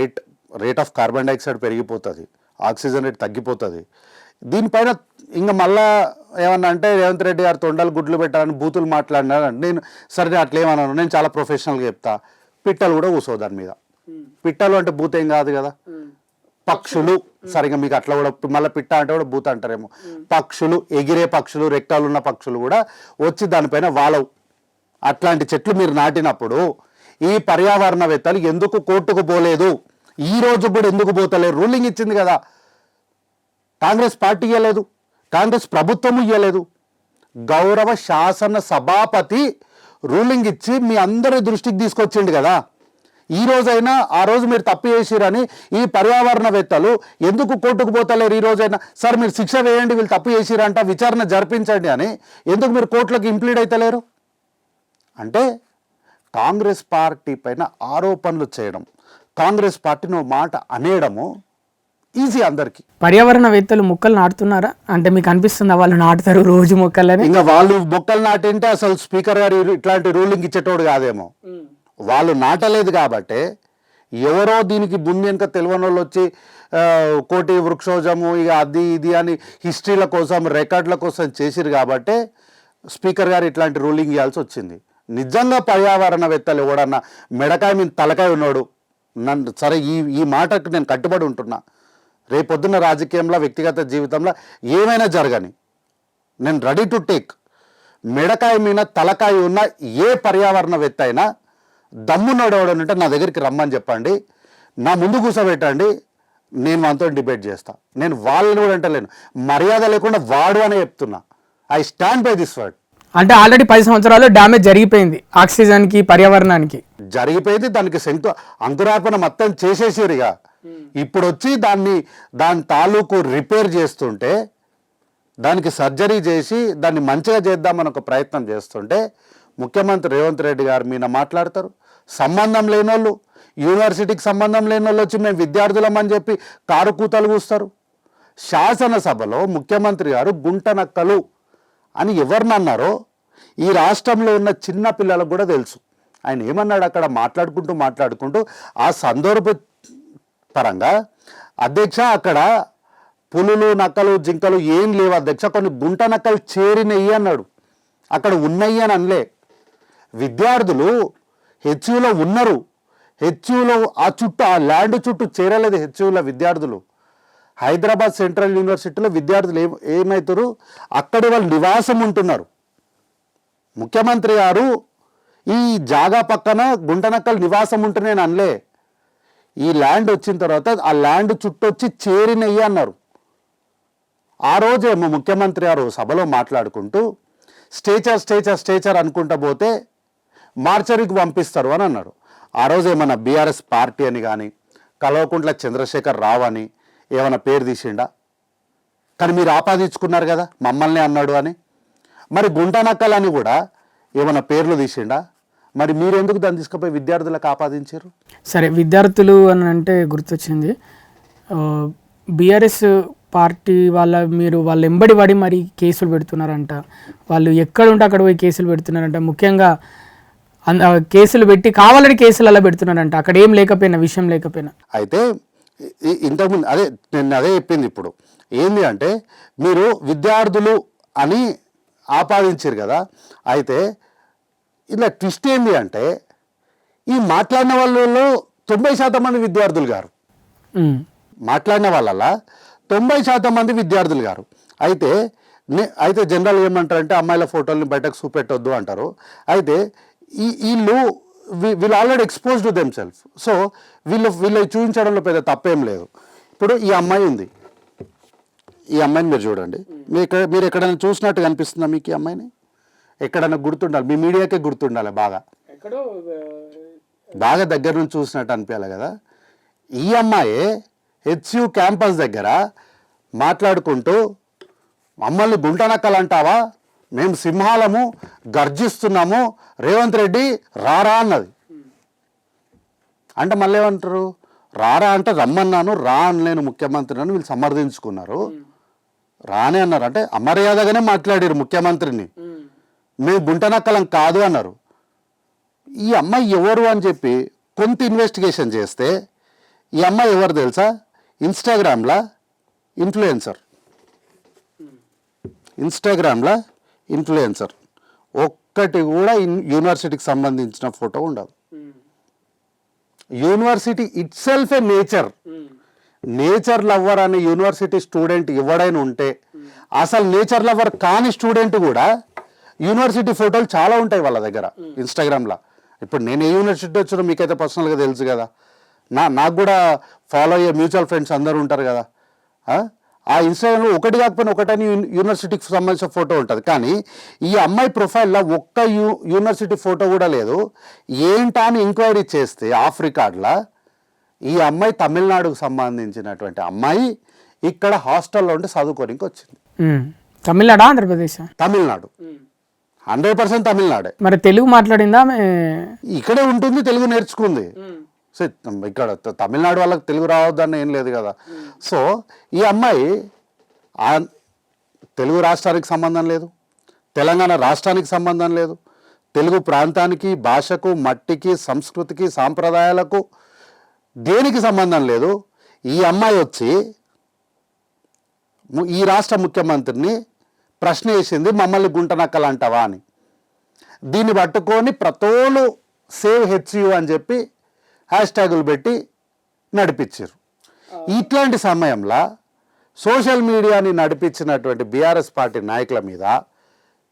S3: rate of carbon dioxide పెరిగిపోతుంది, ఆక్సిజన్ రేట్ తగ్గిపోతుంది. దీనిపైన ఇంకా మళ్ళా ఏమన్నా అంటే రేవంత్ రెడ్డి గారు తొండలు గుడ్లు పెట్టాలని బూతులు మాట్లాడినారంటే నేను సరే అట్లేమన్నాను, నేను చాలా ప్రొఫెషనల్గా చెప్తా. పిట్టలు కూడా కూర్చోవు దాని మీద. పిట్టలు అంటే భూత ఏం కాదు కదా, పక్షులు. సరిగా మీకు అట్లా కూడా మళ్ళీ పిట్ట అంటే కూడా భూత అంటారేమో. పక్షులు, ఎగిరే పక్షులు, రెక్కలు ఉన్న పక్షులు కూడా వచ్చి దానిపైన వాలవు. అట్లాంటి చెట్లు మీరు నాటినప్పుడు ఈ పర్యావరణవేత్తలు ఎందుకు కోర్టుకు పోలేదు? ఈ రోజు కూడా ఎందుకు పోతలేరు? రూలింగ్ ఇచ్చింది కదా, కాంగ్రెస్ పార్టీ ఇవ్వలేదు, కాంగ్రెస్ ప్రభుత్వం ఇవ్వలేదు. గౌరవ శాసన సభాపతి రూలింగ్ ఇచ్చి మీ అందరి దృష్టికి తీసుకొచ్చిండు కదా. ఈ రోజైనా ఆ రోజు మీరు తప్పు చేసిరని ఈ పర్యావరణవేత్తలు ఎందుకు కోర్టుకు పోతలేరు? ఈ రోజైనా సార్ మీరు శిక్ష వేయండి, వీళ్ళు తప్పు చేసిరంట, విచారణ జరిపించండి అని ఎందుకు మీరు కోర్టులకు ఇంప్లీడ్ అవుతలేరు? అంటే కాంగ్రెస్ పార్టీ పైన ఆరోపణలు చేయడం, కాంగ్రెస్ పార్టీని మాట అనేయడము ఈజీ అందరికి.
S2: పర్యావరణవేత్తలు మొక్కలు నాటుతున్నారా అంటే మీకు అనిపిస్తుందా వాళ్ళు నాటుతారు రోజు మొక్కలని?
S3: ఇంకా వాళ్ళు మొక్కలు నాటింటే అసలు స్పీకర్ గారు ఇట్లాంటి రూలింగ్ ఇచ్చేటోడు కాదేమో. వాళ్ళు నాటలేదు కాబట్టి ఎవరో దీనికి ముందు వెనుక తెలియని వాళ్ళు వచ్చి కోటి వృక్షోజము ఇక అది ఇది అని హిస్టరీల కోసం రికార్డుల కోసం చేసిరు కాబట్టి స్పీకర్ గారు ఇట్లాంటి రూలింగ్ ఇవ్వాల్సి వచ్చింది. నిజంగా పర్యావరణవేత్తలు ఎవడన్నా మెడకాయ మీద తలకాయ ఉన్నాడు నన్ను సరే ఈ మాటకు నేను కట్టుబడి ఉంటున్నా. రేపొద్దున్న రాజకీయంలో వ్యక్తిగత జీవితంలో ఏమైనా జరగని నేను రెడీ టు టేక్. మెడకాయ మీద తలకాయ ఉన్న ఏ పర్యావరణవేత్త అయినా దమ్మునోడవడనంటే నా దగ్గరికి రమ్మని చెప్పండి, నా ముందు కూర్చోబెట్టండి, నేను మనతో డిబేట్ చేస్తా. నేను వాళ్ళని కూడా అంటలేను, మర్యాద లేకుండా వాడు అనే చెప్తున్నా. I stand by this word.
S2: అంటే ఆల్రెడీ 10 సంవత్సరాలు డ్యామేజ్ జరిగిపోయింది ఆక్సిజన్కి, పర్యావరణానికి
S3: జరిగిపోయింది. దానికి అంకురార్పణ మొత్తం చేసేసారు. ఇక ఇప్పుడు వచ్చి దాని తాలూకు రిపేర్ చేస్తుంటే, దానికి సర్జరీ చేసి దాన్ని మంచిగా చేద్దామని ఒక ప్రయత్నం చేస్తుంటే ముఖ్యమంత్రి రేవంత్ రెడ్డి గారు మీద మాట్లాడతారు. సంబంధం లేని వాళ్ళు, యూనివర్సిటీకి సంబంధం లేని వాళ్ళు వచ్చి మేము విద్యార్థులమని చెప్పి కారు కూతలు కూస్తారు. శాసనసభలో ముఖ్యమంత్రి గారు గుంటనక్కలు అని ఎవరినన్నారో ఈ రాష్ట్రంలో ఉన్న చిన్న పిల్లలకు కూడా తెలుసు. ఆయన ఏమన్నాడు అక్కడ మాట్లాడుకుంటూ ఆ సందర్భ పరంగా, అధ్యక్ష అక్కడ పులులు నక్కలు జింకలు ఏం లేవు అధ్యక్ష, కొన్ని గుంట నక్కలు చేరినయ్యి అన్నాడు. అక్కడ ఉన్నాయి అని అనలే. విద్యార్థులు హెచ్యూలో ఉన్నారు, హెచ్యూలో ఆ ల్యాండ్ చుట్టూ చేరలేదు హెచ్యూల విద్యార్థులు. హైదరాబాద్ సెంట్రల్ యూనివర్సిటీలో విద్యార్థులు ఏమవుతారు, అక్కడి వాళ్ళు నివాసం ఉంటున్నారు. ముఖ్యమంత్రి గారు ఈ జాగా పక్కన గుంటనక్కలు నివాసం ఉంటున్నాను అనలే. ఈ ల్యాండ్ వచ్చిన తర్వాత ఆ ల్యాండ్ చుట్టూ వచ్చి చేరినయ్యి అన్నారు. ఆ రోజేమో ముఖ్యమంత్రి గారు సభలో మాట్లాడుకుంటూ స్టేచర్ అనుకుంటా పోతే మార్చరీకి పంపిస్తారు అని అన్నారు. ఆ రోజు ఏమన్నా బీఆర్ఎస్ పార్టీ అని కానీ కల్వకుంట్ల చంద్రశేఖర్ రావు అని ఏమైనా పేరు తీసిండా? కానీ మీరు ఆపాదించుకున్నారు కదా మమ్మల్ని అన్నాడు అని. మరి గుంటనక్కలని కూడా ఏమైనా పేర్లు తీసిండా? మరి మీరు ఎందుకు దాన్ని తీసుకుపోయి విద్యార్థులకు ఆపాదించారు?
S2: సరే, విద్యార్థులు అని అంటే గుర్తొచ్చింది, బీఆర్ఎస్ పార్టీ వాళ్ళు ఎంబడి పడి మరి కేసులు పెడుతున్నారంట. వాళ్ళు ఎక్కడ ఉంటే అక్కడ పోయి కేసులు పెడుతున్నారంట. ముఖ్యంగా కేసులు పెట్టి కావాలని కేసులు అలా పెడుతున్నారంట, అక్కడ ఏం లేకపోయినా, విషయం లేకపోయినా.
S3: అయితే ఇంతకుముందు నేను అదే చెప్పింది. ఇప్పుడు ఏంది అంటే మీరు విద్యార్థులు అని ఆపాదించారు కదా. అయితే ఇలా ట్విస్ట్ ఏంది అంటే ఈ మాట్లాడిన వాళ్ళలో 90% మంది విద్యార్థులు గారు, మాట్లాడిన వాళ్ళ 90% మంది విద్యార్థులు గారు. అయితే జనరల్ ఏమంటారంటే అమ్మాయిల ఫోటోల్ని బయటకు చూపెట్టొద్దు అంటారు. అయితే వీళ్ళు already expose to them self. So వీళ్ళు చూపించడంలో పెద్ద తప్పేం లేదు. ఇప్పుడు ఈ అమ్మాయి ఉంది, ఈ అమ్మాయిని మీరు చూడండి. మీరు ఎక్కడైనా చూసినట్టు కనిపిస్తుందా మీకు ఈ అమ్మాయిని? ఎక్కడైనా గుర్తుండాలి, మీ మీడియాకే గుర్తుండాలి, బాగా దగ్గర నుంచి చూసినట్టు అనిపించాలి కదా. ఈ అమ్మాయి హెచ్యు క్యాంపస్ దగ్గర మాట్లాడుకుంటూ మమ్మల్ని గుంటనక్కలు అంటావా, మేము సింహాలము గర్జిస్తున్నాము, రేవంత్ రెడ్డి రారా అన్నది. అంటే మళ్ళీ ఏమంటారు, రారా అంటే రమ్మన్నాను, రా అనలేను ముఖ్యమంత్రిని అని వీళ్ళు సమర్థించుకున్నారు. రానే అన్నారు అంటే అమర్యాదగానే మాట్లాడారు ముఖ్యమంత్రిని, మేము గుంటనక్కలం కాదు అన్నారు. ఈ అమ్మాయి ఎవరు అని చెప్పి కొంత ఇన్వెస్టిగేషన్ చేస్తే ఈ అమ్మాయి ఎవరు తెలుసా? ఇన్స్టాగ్రామ్లో ఇన్ఫ్లుయెన్సర్. ఒక్కటి కూడా యూనివర్సిటీకి సంబంధించిన ఫోటో ఉండదు. University it self A nature lover అనే యూనివర్సిటీ స్టూడెంట్ ఎవడైనా ఉంటే, అసలు నేచర్ లవ్వర్ కాని స్టూడెంట్ కూడా యూనివర్సిటీ ఫోటోలు చాలా ఉంటాయి వాళ్ళ దగ్గర ఇన్స్టాగ్రామ్లో. ఇప్పుడు నేను ఏ యూనివర్సిటీ వచ్చినా మీకైతే పర్సనల్గా తెలుసు కదా, నాకు కూడా ఫాలో అయ్యే మ్యూచువల్ ఫ్రెండ్స్ అందరూ ఉంటారు కదా. ఆ ఇన్స్టాగ్రామ్లో ఒకటి కాకపోయినా ఒకటని యూనివర్సిటీకి సంబంధించిన ఫోటో ఉంటుంది. కానీ ఈ అమ్మాయి ప్రొఫైల్లో ఒక్క యూనివర్సిటీ ఫోటో కూడా లేదు. ఏంటా అని ఎంక్వైరీ చేస్తే ఆఫ్ రికార్డ్లో ఈ అమ్మాయి తమిళనాడుకు సంబంధించినటువంటి అమ్మాయి ఇక్కడ హాస్టల్లో ఉండి చదువుకోనికి వచ్చింది.
S2: తమిళనాడు, ఆంధ్రప్రదేశ్?
S3: తమిళనాడు, 100% తమిళనాడే.
S2: మరి తెలుగు మాట్లాడిందా?
S3: ఇక్కడే ఉంటుంది, తెలుగు నేర్చుకుంది. సో ఇక్కడ తమిళనాడు వాళ్ళకి తెలుగు రావద్దని ఏం లేదు కదా. సో ఈ అమ్మాయి తెలుగు రాష్ట్రానికి సంబంధం లేదు, తెలంగాణ రాష్ట్రానికి సంబంధం లేదు, తెలుగు ప్రాంతానికి, భాషకు, మట్టికి, సంస్కృతికి, సాంప్రదాయాలకు దేనికి సంబంధం లేదు. ఈ అమ్మాయి వచ్చి ఈ రాష్ట్ర ముఖ్యమంత్రిని ప్రశ్న వేసింది, మమ్మల్ని గుంటనక్కలు అంటావా అని. దీన్ని పట్టుకొని ప్రతోలు సేవ్ హెచ్యు అని చెప్పి హ్యాష్ట్యాగులు పెట్టి నడిపించారు. ఇట్లాంటి సమయంలో సోషల్ మీడియాని నడిపించినటువంటి బీఆర్ఎస్ పార్టీ నాయకుల మీద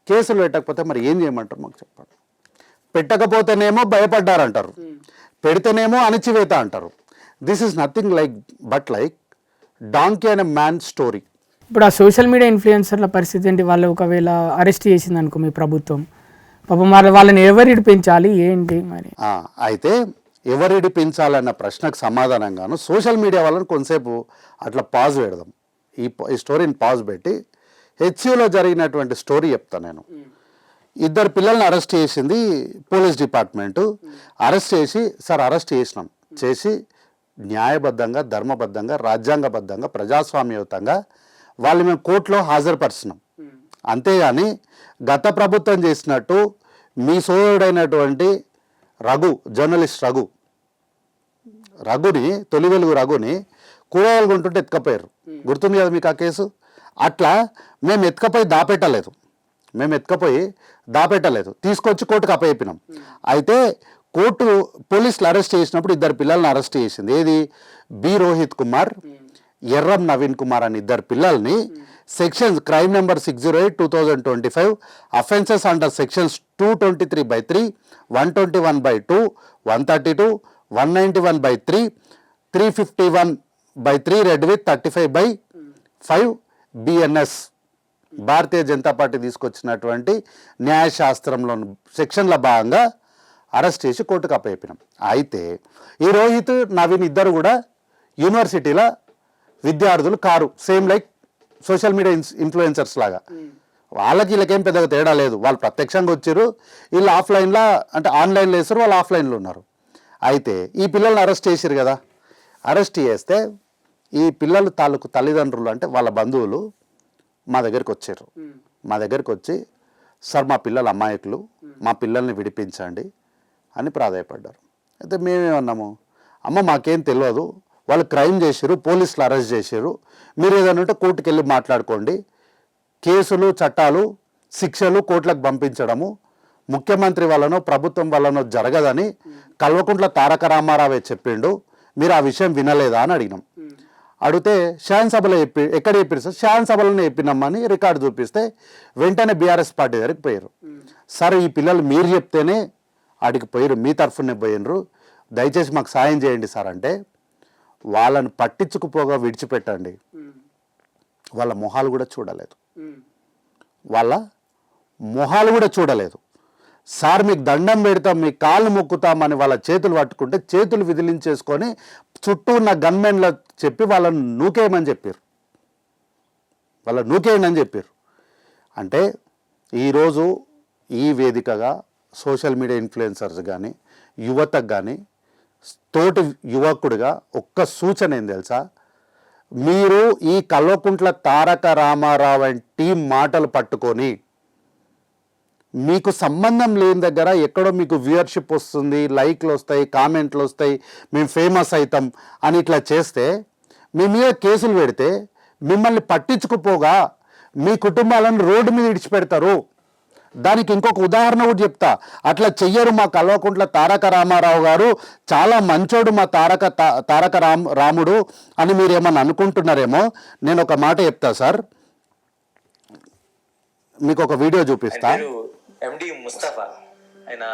S3: కేసులు పెట్టకపోతే మరి ఏం చేయమంటారు మాకు చెప్పండి. పెట్టకపోతేనేమో భయపడ్డారంటారు, పెడితేనేమో అణచివేత అంటారు. This is nothing like donkey అనే మ్యాన్ స్టోరీ.
S2: ఇప్పుడు ఆ సోషల్ మీడియా ఇన్ఫ్లుయెన్సర్ల పరిస్థితి ఏంటి? వాళ్ళు ఒకవేళ అరెస్ట్ చేసింది అనుకో మీ ప్రభుత్వం, పాపం మరి వాళ్ళని ఎవరిడి పెంచాలి ఏంటి మరి?
S3: అయితే ఎవరిడి పెంచాలన్న ప్రశ్నకు సమాధానంగాను సోషల్ మీడియా వాళ్ళని కొంతసేపు అట్లా పాజ్ పెడదాం. ఈ స్టోరీని పాజ్ పెట్టి హెచ్యూలో జరిగినటువంటి స్టోరీ చెప్తాను నేను. 2 పిల్లల్ని అరెస్ట్ చేసింది పోలీస్ డిపార్ట్మెంటు. అరెస్ట్ చేసి న్యాయబద్ధంగా, ధర్మబద్ధంగా, రాజ్యాంగబద్ధంగా, ప్రజాస్వామ్యయుతంగా వాళ్ళు మేము కోర్టులో హాజరుపరుస్తున్నాం. అంతేగాని గత ప్రభుత్వం చేసినట్టు మీ సోదరుడైనటువంటి జర్నలిస్ట్ రఘుని, తొలి వెలుగు రఘుని కూరగాయలు కొంటుంటే ఎత్తుకపోయారు, గుర్తుంది కదా మీకు ఆ కేసు. అట్లా మేము ఎత్తుకపోయి దాపెట్టలేదు, తీసుకొచ్చి కోర్టుకు అప్పచెప్పినాం. అయితే కోర్టు పోలీసులు అరెస్ట్ చేసినప్పుడు 2 పిల్లల్ని అరెస్ట్ చేసింది. ఏది? బి రోహిత్ కుమార్, ఎర్రం నవీన్ కుమార్ అని 2 పిల్లల్ని sections crime number 608/2025 offences under sections 223/3, 121/2, 132, 191/3, 351/3 red with 35/5 BNS Bharatiya Janata party తీసుకొచ్చినటువంటి న్యాయశాస్త్రంలో సెక్షన్ల భాగంగా అరెస్ట్ చేసి కోర్టుకు అప్పచెప్పినాం. అయితే ఈ రోహిత్, నవీన్ ఇద్దరు కూడా యూనివర్సిటీల విద్యార్థులు car, same like social media influencers లాగా. వాళ్ళకి వీళ్ళకేం పెద్దగా తేడా లేదు. వాళ్ళు ప్రత్యక్షంగా వచ్చారు, వీళ్ళు ఆఫ్లైన్లో అంటే ఆన్లైన్లో వేస్తారు, వాళ్ళు ఆఫ్లైన్లో ఉన్నారు. అయితే ఈ పిల్లల్ని అరెస్ట్ చేశారు కదా. అరెస్ట్ చేస్తే ఈ పిల్లలు తాలూకు తల్లిదండ్రులు అంటే వాళ్ళ బంధువులు మా దగ్గరికి వచ్చారు. మా దగ్గరికి వచ్చి, సార్ మా పిల్లలు అమాయకులు, మా పిల్లల్ని విడిపించండి అని ప్రాధాయపడ్డారు. అయితే మేమేమన్నాము, అమ్మ మాకేం తెలియదు, వాళ్ళు క్రైమ్ చేశారు, పోలీసులు అరెస్ట్ చేశారు, మీరు ఏదైనా ఉంటే కోర్టుకు వెళ్ళి మాట్లాడుకోండి. కేసులు, చట్టాలు, శిక్షలు కోర్టులకు పంపించడము ముఖ్యమంత్రి వల్లనో ప్రభుత్వం వల్లనో జరగదని కల్వకుంట్ల తారక రామారావే చెప్పిండు, మీరు ఆ విషయం వినలేదా అని అడిగినాం. అడిగితే శాసనసభలో ఎక్కడ చెప్పారు సార్? శాసనసభలోనే చెప్పినామని రికార్డు చూపిస్తే వెంటనే బీఆర్ఎస్ పార్టీ దగ్గరికి పోయారు. సార్ ఈ పిల్లలు మీరు చెప్తేనే ఆడికి పోయిరు, మీ తరఫునే పోయినరు, దయచేసి మాకు సాయం చేయండి సార్ అంటే వాళ్ళని పట్టించుకుపోగా విడిచిపెట్టండి. వాళ్ళ మొహాలు కూడా చూడలేదు, వాళ్ళ మొహాలు కూడా చూడలేదు. సార్ మీకు దండం పెడతాం, మీ కాళ్ళు మొక్కుతామని వాళ్ళ చేతులు పట్టుకుంటే చేతులు విదిలించేసుకొని చుట్టూ ఉన్న గన్మెన్లో చెప్పి వాళ్ళని నూకేయమని చెప్పారు, వాళ్ళ నూకేయండి అని చెప్పారు. అంటే ఈరోజు ఈ వేదికగా సోషల్ మీడియా ఇన్ఫ్లుయెన్సర్స్ కానీ యువతకు కానీ తోటి యువకుడిగా ఒక్క సూచన ఏం తెలుసా, మీరు ఈ కల్వకుంట్ల తారక రామారావు అండ్ టీం మాటలు పట్టుకొని మీకు సంబంధం లేని దగ్గర ఎక్కడో మీకు వ్యూయర్షిప్ వస్తుంది, లైక్లు వస్తాయి, కామెంట్లు వస్తాయి, మేము ఫేమస్ అవుతాం అని ఇట్లా చేస్తే మీ మీద కేసులు పెడితే మిమ్మల్ని పట్టించుకుపోగా మీ కుటుంబాలను రోడ్డు మీద విడిచిపెడతారు. దానికి ఇంకొక ఉదాహరణ కూడా చెప్తా, అట్లా చెయ్యరు మా కల్వకుంట్ల తారక రామారావు గారు, చాలా మంచోడు మా తారక రాముడు అని మీరు ఏమన్నా అనుకుంటున్నారేమో. నేను ఒక మాట చెప్తా సార్, మీకు ఒక వీడియో చూపిస్తా.
S5: ఎండి ముస్తఫా, ఆయన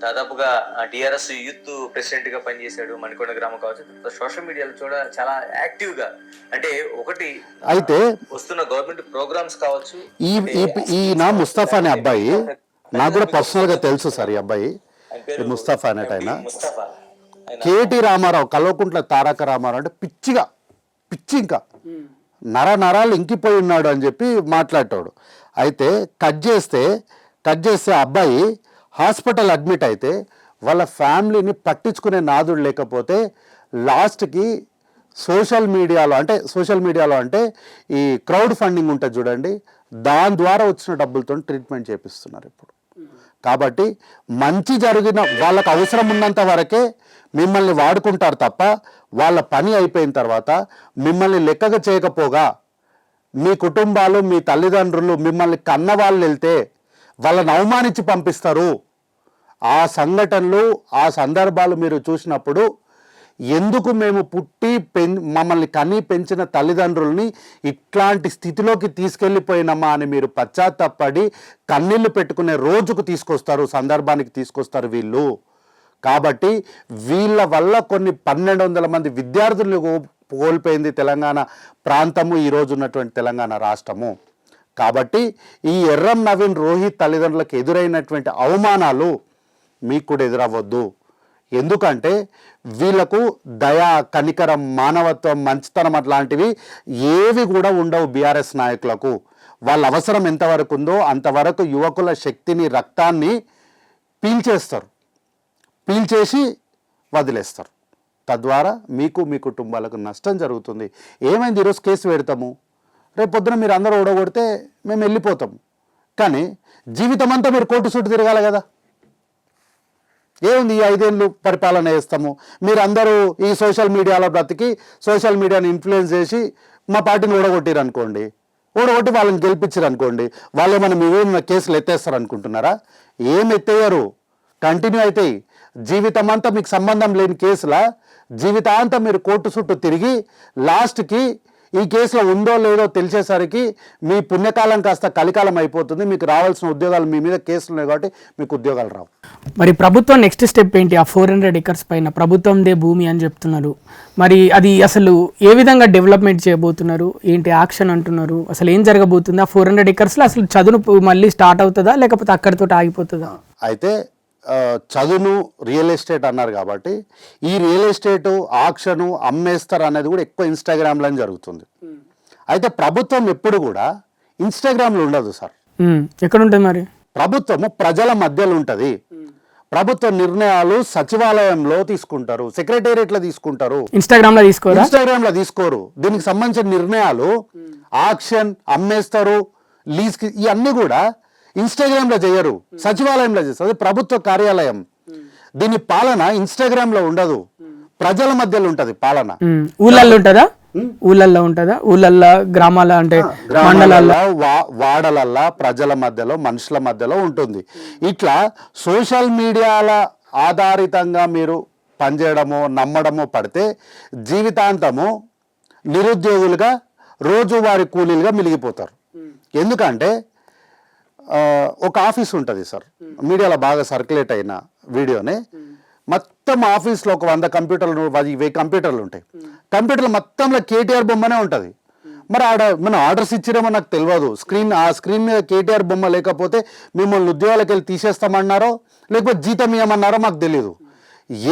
S5: దాదాపుగా టిఆర్ఎస్ యూత్ ప్రెసిడెంట్ గా పనిచేశాడు. మణికొండ గ్రామం కావచ్చు, సోషల్ మీడియాలో చాలా యాక్టివ్ గా, అంటే ఒకటి
S3: అయితే
S5: వస్తున్న గవర్నమెంట్ ప్రోగ్రామ్స్ కావచ్చు.
S3: ఈయన ముస్తఫా అనే అబ్బాయి నాకు కూడా పర్సనల్ గా తెలుసు సార్. ఈ అబ్బాయి ముస్తఫా అనేట ఆయన కేటీ రామారావు, కల్వకుంట్ల తారక రామారావు అంటే పిచ్చి ఇంకా నరాలు ఇంకిపోయి ఉన్నాడు అని చెప్పి మాట్లాడతాడు. అయితే కట్ చేస్తే అబ్బాయి హాస్పిటల్ అడ్మిట్ అయితే వాళ్ళ ఫ్యామిలీని పట్టించుకునే నాదుడు లేకపోతే లాస్ట్కి సోషల్ మీడియాలో అంటే ఈ క్రౌడ్ ఫండింగ్ ఉంటుంది చూడండి, దాని ద్వారా వచ్చిన డబ్బులతో ట్రీట్మెంట్ చేపిస్తున్నారు ఇప్పుడు. కాబట్టి మంచి జరిగిన వాళ్ళకు అవసరం ఉన్నంత వరకే మిమ్మల్ని వాడుకుంటారు తప్ప వాళ్ళ పని అయిపోయిన తర్వాత మిమ్మల్ని లెక్కగా చేయకపోగా మీ కుటుంబాలు, మీ తల్లిదండ్రులు, మిమ్మల్ని కన్న వాళ్ళు వెళ్తే వాళ్ళని అవమానించి పంపిస్తారు. ఆ సంఘటనలు, ఆ సందర్భాలు మీరు చూసినప్పుడు ఎందుకు మేము మమ్మల్ని కని పెంచిన తల్లిదండ్రుల్ని ఇట్లాంటి స్థితిలోకి తీసుకెళ్ళిపోయినామా అని మీరు పశ్చాత్తాపడి కన్నీళ్లు పెట్టుకునే రోజుకు సందర్భానికి తీసుకొస్తారు వీళ్ళు. కాబట్టి వీళ్ళ వల్ల కొన్ని 1200 మంది విద్యార్థులు కోల్పోయింది తెలంగాణ ప్రాంతము, ఈరోజు ఉన్నటువంటి తెలంగాణ రాష్ట్రము. కాబట్టి ఈ ఎర్రం నవీన్ రోహిత్ తల్లిదండ్రులకు ఎదురైనటువంటి అవమానాలు మీకు కూడా ఎదురవ్వద్దు. ఎందుకంటే వీళ్ళకు దయ, కనికరం, మానవత్వం, మంచితనం అట్లాంటివి ఏవి కూడా ఉండవు బీఆర్ఎస్ నాయకులకు. వాళ్ళ అవసరం ఎంతవరకు ఉందో అంతవరకు యువకుల శక్తిని, రక్తాన్ని పీల్చేసి వదిలేస్తారు. తద్వారా మీకు, మీ కుటుంబాలకు నష్టం జరుగుతుంది. ఏమైంది, ఈరోజు కేసు పెడతాము, రేపు పొద్దున మీరు అందరూ ఓడగొడితే మేము వెళ్ళిపోతాము, కానీ జీవితం అంతా మీరు కోర్టు చుట్టూ తిరగాలి కదా. ఏముంది, ఈ 5 ఏళ్ళు పరిపాలన చేస్తాము, మీరు అందరూ ఈ సోషల్ మీడియాలో బ్రతికి సోషల్ మీడియాని ఇన్ఫ్లుయెన్స్ చేసి మా పార్టీని ఓడగొట్టారు అనుకోండి, ఓడగొట్టి వాళ్ళని గెలిపించారు అనుకోండి, వాళ్ళు ఏమైనా మీ మీద కేసులు ఎత్తేస్తారు అనుకుంటున్నారా? ఏం ఎత్తేయరు, కంటిన్యూ అవుతాయి. జీవితం అంతా మీకు సంబంధం లేని కేసులా జీవితాంతం మీరు కోర్టు చుట్టూ తిరిగి లాస్ట్కి ఈ కేసులో ఉందో లేదో తెలిసేసరికి మీ పుణ్యకాలం కాస్త కలికాలం అయిపోతుంది. మీకు రావాల్సిన ఉద్యోగాలు, మీ మీద కేసులు ఉన్నాయి కాబట్టి మీకు ఉద్యోగాలు రావు.
S2: మరి ప్రభుత్వం నెక్స్ట్ స్టెప్ ఏంటి? ఆ 400 acres పైన ప్రభుత్వందే భూమి అని చెప్తున్నారు. మరి అది అసలు ఏ విధంగా డెవలప్మెంట్ చేయబోతున్నారు, ఏంటి యాక్షన్ అంటున్నారు, అసలు ఏం జరగబోతుంది? ఆ 400 acresలో అసలు చదువు మళ్ళీ స్టార్ట్ అవుతుందా లేకపోతే అక్కడితో ఆగిపోతుందా?
S3: అయితే చదువును రియల్ ఎస్టేట్ అన్నారు కాబట్టి ఈ రియల్ ఎస్టేటు ఆక్షను అమ్మేస్తారు అనేది కూడా ఎక్కువ ఇన్స్టాగ్రామ్లో జరుగుతుంది. అయితే ప్రభుత్వం ఎప్పుడు కూడా ఇన్స్టాగ్రామ్లో ఉండదు సార్.
S2: ఎక్కడ ఉంటుంది మరి?
S3: ప్రభుత్వము ప్రజల మధ్యలో ఉంటుంది. ప్రభుత్వ నిర్ణయాలు సచివాలయంలో తీసుకుంటారు, సెక్రటేరియట్లో తీసుకుంటారు, ఇన్స్టాగ్రామ్లో తీసుకోరు. దీనికి సంబంధించిన నిర్ణయాలు ఆక్షన్, అమ్మేస్తారు, లీజ్, ఇవన్నీ కూడా ఇన్స్టాగ్రామ్లో చేయరు, సచివాలయంలో చేస్తారు. అది ప్రభుత్వ కార్యాలయం. దీని పాలన ఇన్స్టాగ్రామ్లో ఉండదు, ప్రజల మధ్యలో ఉంటుంది పాలన.
S2: ఊళ్ళల్లో ఉంటుందా? ఊళ్ళల్లో గ్రామాల అంటే
S3: మండలాల్లో, వాడలల్లో, ప్రజల మధ్యలో, మనుషుల మధ్యలో ఉంటుంది. ఇట్లా సోషల్ మీడియాల ఆధారితంగా మీరు పనిచేయడమో నమ్మడమో పడితే జీవితాంతము నిరుద్యోగులుగా, రోజువారీ కూలీలుగా మిలిగిపోతారు. ఎందుకంటే ఒక ఆఫీస్ ఉంటుంది సార్, మీడియాలో బాగా సర్క్యులేట్ అయిన వీడియోనే. మొత్తం ఆఫీస్లో ఒక 100 కంప్యూటర్లు 1000 కంప్యూటర్లు ఉంటాయి. కంప్యూటర్లు మొత్తంలో కేటీఆర్ బొమ్మనే ఉంటుంది. మరి మనం ఆర్డర్స్ ఇచ్చిరేమో నాకు తెలియదు. ఆ స్క్రీన్ మీద కేటీఆర్ బొమ్మ లేకపోతే మిమ్మల్ని ఉద్యోగాలకు వెళ్ళి తీసేస్తామన్నారో లేకపోతే జీతం ఇవ్వమన్నారో మాకు తెలియదు.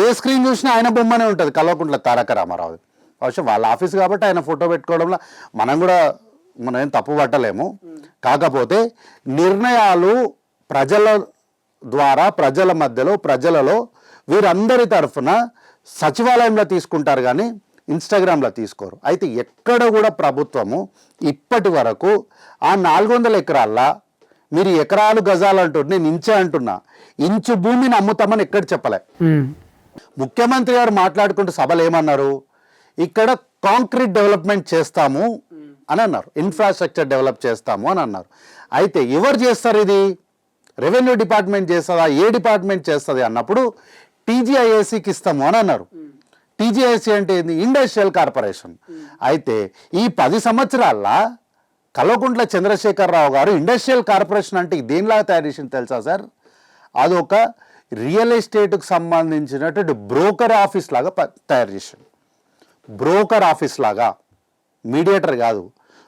S3: ఏ స్క్రీన్ చూసినా ఆయన బొమ్మనే ఉంటుంది, కల్వకుంట్ల తారక రామారావు. అవశ్యం వాళ్ళ ఆఫీస్ కాబట్టి ఆయన ఫోటో పెట్టుకోవడంలో మనం ఏం తప్పు పట్టలేము. కాకపోతే నిర్ణయాలు ప్రజల ద్వారా, ప్రజల మధ్యలో, ప్రజలలో వీరందరి తరఫున సచివాలయంలో తీసుకుంటారు కానీ ఇన్స్టాగ్రామ్లో తీసుకోరు. అయితే ఎక్కడ కూడా ప్రభుత్వము ఇప్పటి వరకు ఆ 400 ఎకరాల్లో మీరు ఎకరాలు గజాలు అంటున్నారు, నేను ఇంచే అంటున్నా, ఇంచు భూమిని అమ్ముతామని ఎక్కడ చెప్పలే. ముఖ్యమంత్రి గారు మాట్లాడుకుంటూ సభలు ఏమన్నారు, ఇక్కడ కాంక్రీట్ డెవలప్మెంట్ చేస్తాము అని అన్నారు, ఇన్ఫ్రాస్ట్రక్చర్ డెవలప్ చేస్తాము అని అన్నారు. అయితే ఎవరు చేస్తారు ఇది? రెవెన్యూ డిపార్ట్మెంట్ చేస్తుందా, ఏ డిపార్ట్మెంట్ చేస్తుంది అన్నప్పుడు టీజీఐఏసీకి ఇస్తాము అని అన్నారు. టీజీఐసీ అంటే ఏంది? Industrial corporation. అయితే ఈ 10 సంవత్సరాల్లో కల్వకుంట్ల చంద్రశేఖరరావు గారు ఇండస్ట్రియల్ కార్పొరేషన్ అంటే దేనిలాగా తయారు చేసింది తెలుసా సార్? అదొక రియల్ ఎస్టేట్కి సంబంధించినటువంటి బ్రోకర్ ఆఫీస్ లాగా తయారు చేసిండు. బ్రోకర్ ఆఫీస్ లాగా, మీడియేటర్ కాదు,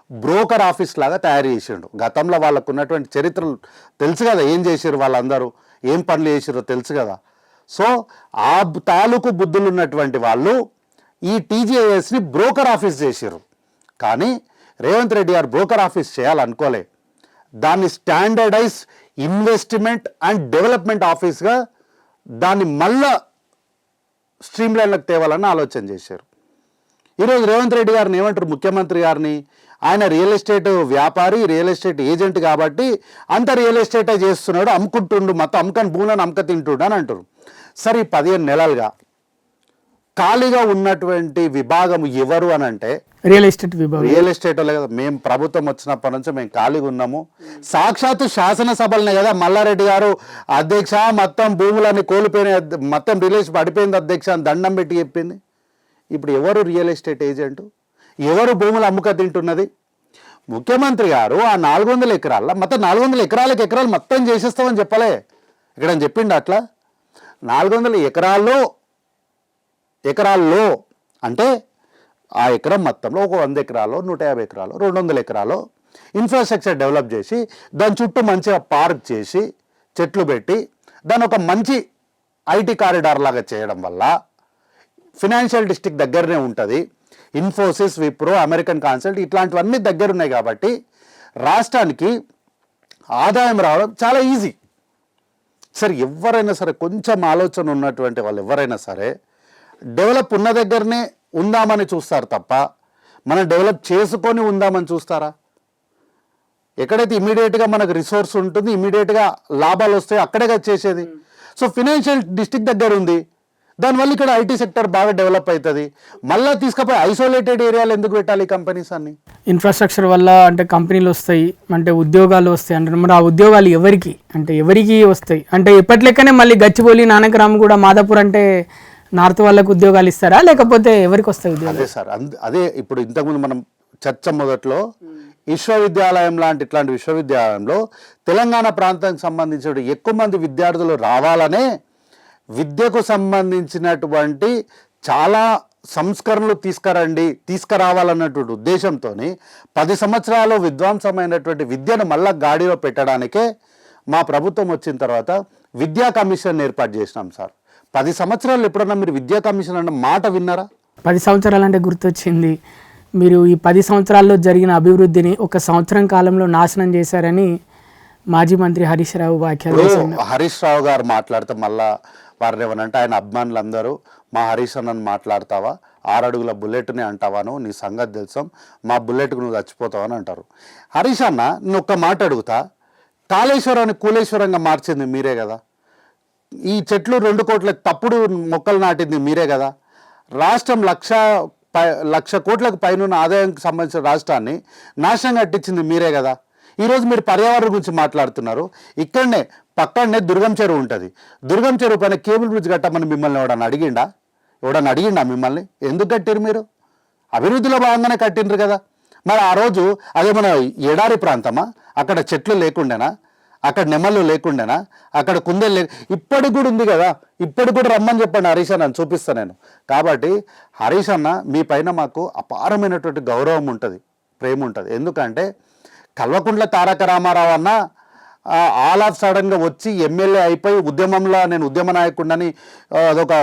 S3: బ్రోకర్ ఆఫీస్ లాగా తయారు చేసిండు. గతంలో వాళ్ళకు ఉన్నటువంటి చరిత్రలు తెలుసు కదా, ఏం చేసారు వాళ్ళందరూ, ఏం పనులు చేసారో తెలుసు కదా. సో ఆ తాలూకు బుద్ధులు ఉన్నటువంటి వాళ్ళు ఈ టీజీఐఎస్ని బ్రోకర్ ఆఫీస్ చేసారు. కానీ రేవంత్ రెడ్డి గారు బ్రోకర్ ఆఫీస్ చేయాలనుకోలే, దాన్ని స్టాండర్డైజ్ ఇన్వెస్ట్మెంట్ అండ్ డెవలప్మెంట్ ఆఫీస్గా దాన్ని మళ్ళా స్ట్రీమ్లైన్లకు తేవాలని ఆలోచన చేశారు. ఈరోజు రేవంత్ రెడ్డి గారిని ఏమంటారు? ముఖ్యమంత్రి గారిని ఆయన రియల్ ఎస్టేట్ వ్యాపారి, రియల్ ఎస్టేట్ ఏజెంట్ కాబట్టి అంత రియల్ ఎస్టేటే చేస్తున్నాడు, అమ్ముకుంటుండు, మొత్తం అమ్మకని భూములను అమ్మక తింటుండు అని అంటారు. సరే 15 నెలలుగా ఖాళీగా ఉన్నటువంటి విభాగం ఎవరు అని అంటే
S2: రియల్ ఎస్టేట్ విభాగం.
S3: రియల్ ఎస్టేట్ కదా, మేము ప్రభుత్వం వచ్చినప్పటి నుంచి మేము ఖాళీగా ఉన్నాము. సాక్షాత్తు శాసనసభలనే కదా మల్లారెడ్డి గారు అధ్యక్ష మొత్తం భూములన్నీ కోల్పోయిన, మొత్తం రిలేషన్ పడిపోయింది అధ్యక్ష అని దండం పెట్టి చెప్పింది. ఇప్పుడు ఎవరు రియల్ ఎస్టేట్ ఏజెంటు, ఎవరు భూములు అమ్ముక తింటున్నది? ముఖ్యమంత్రి గారు ఆ 400 ఎకరాల్లో మొత్తం 400 ఎకరాలు మొత్తం చేసేస్తామని చెప్పలే, ఇక్కడ చెప్పిండు అట్లా. 400 ఎకరాల్లో అంటే ఆ ఎకరం మొత్తంలో ఒక 100 ఎకరాలు, 150 ఎకరాలు, 200 ఎకరాలు ఇన్ఫ్రాస్ట్రక్చర్ డెవలప్ చేసి దాని చుట్టూ మంచిగా పార్క్ చేసి చెట్లు పెట్టి దాని ఒక మంచి ఐటీ కారిడార్ లాగా చేయడం వల్ల ఫినాన్షియల్ డిస్ట్రిక్ట్ దగ్గరనే ఉంటుంది. ఇన్ఫోసిస్, విప్రో, అమెరికన్ కాన్సల్ట్ ఇట్లాంటివన్నీ దగ్గర ఉన్నాయి కాబట్టి రాష్ట్రానికి ఆదాయం రావడం చాలా ఈజీ. సరే ఎవరైనా సరే కొంచెం ఆలోచన ఉన్నటువంటి వాళ్ళు ఎవరైనా సరే డెవలప్ ఉన్న దగ్గరనే ఉందామని చూస్తారు తప్ప మనం డెవలప్ చేసుకొని ఉందామని చూస్తారా? ఎక్కడైతే ఇమీడియట్గా మనకు రిసోర్స్ ఉంటుంది, ఇమీడియట్గా లాభాలు వస్తాయి, అక్కడే చేసేది. సో ఫినాన్షియల్ డిస్ట్రిక్ట్ దగ్గర ఉంది, దానివల్ల ఇక్కడ ఐటీ సెక్టర్ బాగా డెవలప్ అవుతుంది. మళ్ళీ తీసుకుపోయి ఐసోలేటెడ్ ఏరియాలు ఎందుకు పెట్టాలి కంపెనీస్ అన్ని?
S2: ఇన్ఫ్రాస్ట్రక్చర్ వల్ల అంటే కంపెనీలు వస్తాయి, అంటే ఉద్యోగాలు వస్తాయి అంటారు. మరి ఆ ఉద్యోగాలు ఎవరికి వస్తాయి? అంటే ఎప్పటి లెక్కనే మళ్ళీ గచ్చిబౌలి, నానక్రామ్ కూడా, మాదాపూర్ అంటే నార్త్ వాళ్ళకు ఉద్యోగాలు ఇస్తారా లేకపోతే ఎవరికి వస్తాయి ఉద్యోగాలు?
S3: అదే సార్, అదే ఇప్పుడు ఇంతకుముందు మనం చర్చ మొదట్లో విశ్వవిద్యాలయం ఇట్లాంటి విశ్వవిద్యాలయంలో తెలంగాణ ప్రాంతానికి సంబంధించిన ఎక్కువ మంది విద్యార్థులు రావాలనే విద్యకు సంబంధించినటువంటి చాలా సంస్కరణలు తీసుకురావాలన్నటువంటి ఉద్దేశంతో 10 సంవత్సరాలు విధ్వంసమైనటువంటి విద్యను మళ్ళా గాడిలో పెట్టడానికే మా ప్రభుత్వం వచ్చిన తర్వాత విద్యా కమిషన్ ఏర్పాటు చేసినాం సార్. 10 సంవత్సరాలు ఎప్పుడన్నా మీరు విద్యా కమిషన్ అన్న మాట విన్నారా?
S2: 10 సంవత్సరాలు అంటే గుర్తొచ్చింది, మీరు ఈ 10 సంవత్సరాల్లో జరిగిన అభివృద్ధిని 1 సంవత్సరం కాలంలో నాశనం చేశారని మాజీ మంత్రి హరీష్ రావు వ్యాఖ్యలు చేశారు.
S3: హరీష్ రావు గారు మాట్లాడితే మళ్ళా వారిని ఏమనంటే ఆయన అభిమానులందరూ మా హరీష్ అన్నని మాట్లాడతావా, 6 అడుగుల బుల్లెట్ని అంటావాను, నీ సంగతి తెలుసాం, మా బుల్లెట్కు నువ్వు చచ్చిపోతావు అని అంటారు. హరీష్ అన్న నేను ఒక్క మాట అడుగుతా, కాళేశ్వరాన్ని కూలేశ్వరంగా మార్చింది మీరే కదా, ఈ చెట్లు 2 కోట్ల తప్పుడు మొక్కలు నాటింది మీరే కదా, రాష్ట్రం 1,00,000 కోట్లకు పైన ఆదాయానికి సంబంధించిన రాష్ట్రాన్ని నాశనం కట్టించింది మీరే కదా. ఈరోజు మీరు పర్యావరణం గురించి మాట్లాడుతున్నారు. ఇక్కడనే పక్కనే దుర్గం చెరువు ఉంటుంది, దుర్గం చెరువు పైన కేబుల్ బ్రిడ్జ్ కట్టమని మిమ్మల్ని ఎవడన్నా అడిగిండా మిమ్మల్ని? ఎందుకు కట్టారు మీరు? అభివృద్ధిలో భాగంగానే కట్టిండ్రు కదా. మరి ఆ రోజు అదే మన ఎడారి ప్రాంతమా, అక్కడ చెట్లు లేకుండానా, అక్కడ నెమళ్ళు లేకుండానా, అక్కడ కుందేలు ఇప్పటికి కూడా ఉంది కదా, ఇప్పటికి కూడా రమ్మని చెప్పండి హరీష్ అన్న, చూపిస్తాను నేను. కాబట్టి హరీష్ అన్న మీ పైన మాకు అపారమైనటువంటి గౌరవం ఉంటుంది, ప్రేమ ఉంటుంది. ఎందుకంటే కల్వకుంట్ల తారక రామారావు అన్న ఆల్ ఆఫ్ సడన్గా వచ్చి ఎమ్మెల్యే అయిపోయి ఉద్యమంలో నేను ఉద్యమ నాయకుడిని అదొక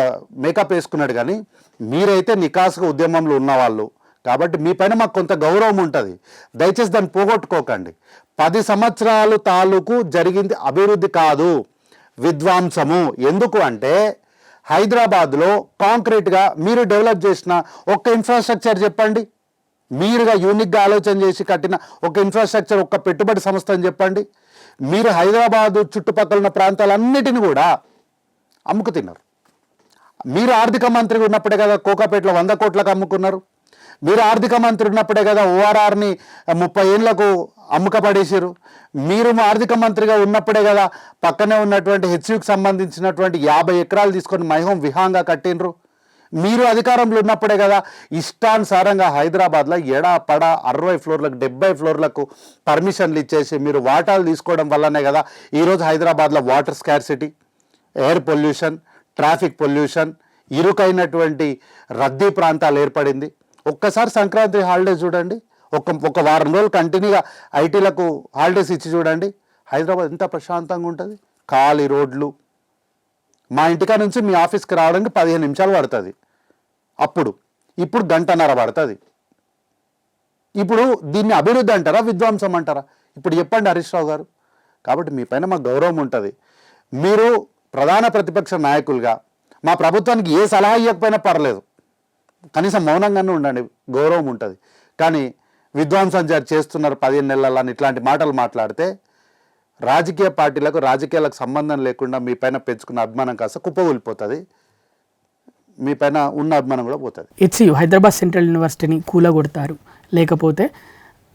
S3: మేకప్ వేసుకున్నాడు. కానీ మీరైతే నికాసుగా ఉద్యమంలో ఉన్నవాళ్ళు కాబట్టి మీ పైన మాకు కొంత గౌరవం ఉంటుంది. దయచేసి దాన్ని పోగొట్టుకోకండి. 10 సంవత్సరాలు తాలూకు జరిగింది అభివృద్ధి కాదు, విధ్వంసము. ఎందుకు అంటే హైదరాబాద్లో కాంక్రీట్గా మీరు డెవలప్ చేసిన ఒక్క ఇన్ఫ్రాస్ట్రక్చర్ చెప్పండి, మీరుగా యూనిక్గా ఆలోచన చేసి కట్టిన ఒక ఇన్ఫ్రాస్ట్రక్చర్, ఒక్క పెట్టుబడి సంస్థ అని చెప్పండి. మీరు హైదరాబాదు చుట్టుపక్కల ఉన్న ప్రాంతాలన్నిటిని కూడా అమ్ముకు తిన్నారు. మీరు ఆర్థిక మంత్రిగా ఉన్నప్పుడే కదా కోకాపేటలో 100 కోట్లకు అమ్ముకున్నారు. మీరు ఆర్థిక మంత్రి ఉన్నప్పుడే కదా ఓఆర్ఆర్ని 30 ఏళ్లకు అమ్ముకపడేసారు. మీరు ఆర్థిక మంత్రిగా ఉన్నప్పుడే కదా పక్కనే ఉన్నటువంటి హెచ్యుకి సంబంధించినటువంటి 50 ఎకరాలు తీసుకొని మైహోం విహాంగా కట్టినరు. మీరు అధికారంలో ఉన్నప్పుడే కదా ఇష్టానుసారంగా హైదరాబాద్లో ఎడా పడ 60 ఫ్లోర్లకు 70 ఫ్లోర్లకు పర్మిషన్లు ఇచ్చేసి మీరు వాటాలు తీసుకోవడం వల్లనే కదా ఈరోజు హైదరాబాద్లో water scarcity, air pollution, traffic pollution, ఇరుకైనటువంటి రద్దీ ప్రాంతాలు ఏర్పడింది. ఒక్కసారి సంక్రాంతి హాలిడేస్ చూడండి, ఒక వారం రోజులు కంటిన్యూగా ఐటీలకు హాలిడేస్ ఇచ్చి చూడండి, హైదరాబాద్ ఎంత ప్రశాంతంగా ఉంటుంది. ఖాళీ రోడ్లు, మా ఇంటికా నుంచి మీ ఆఫీస్కి రావడానికి 15 నిమిషాలు పడుతుంది, ఇప్పుడు గంటన్నర పడుతుంది. ఇప్పుడు దీన్ని అభివృద్ధి అంటారా, విధ్వంసం అంటారా? ఇప్పుడు చెప్పండి హరీష్ రావు గారు. కాబట్టి మీ పైన మాకు గౌరవం ఉంటుంది. మీరు ప్రధాన ప్రతిపక్ష నాయకులుగా మా ప్రభుత్వానికి ఏ సలహా ఇవ్వకపోయినా పర్లేదు, కనీసం మౌనంగానే ఉండండి, గౌరవం ఉంటుంది. కానీ విధ్వంసం చేస్తున్నారు 15 నెలల అని ఇట్లాంటి మాటలు మాట్లాడితే రాజకీయ పార్టీలకు రాజకీయాలకు సంబంధం లేకుండా మీ పైన పెంచుకున్న అభిమానం కాస్త కుప్పకూలిపోతుంది, మీ పైన ఉన్న అభిమానం కూడా పోతుంది.
S2: హెచ్సియు హైదరాబాద్ సెంట్రల్ యూనివర్సిటీని కూలగొడతారు, లేకపోతే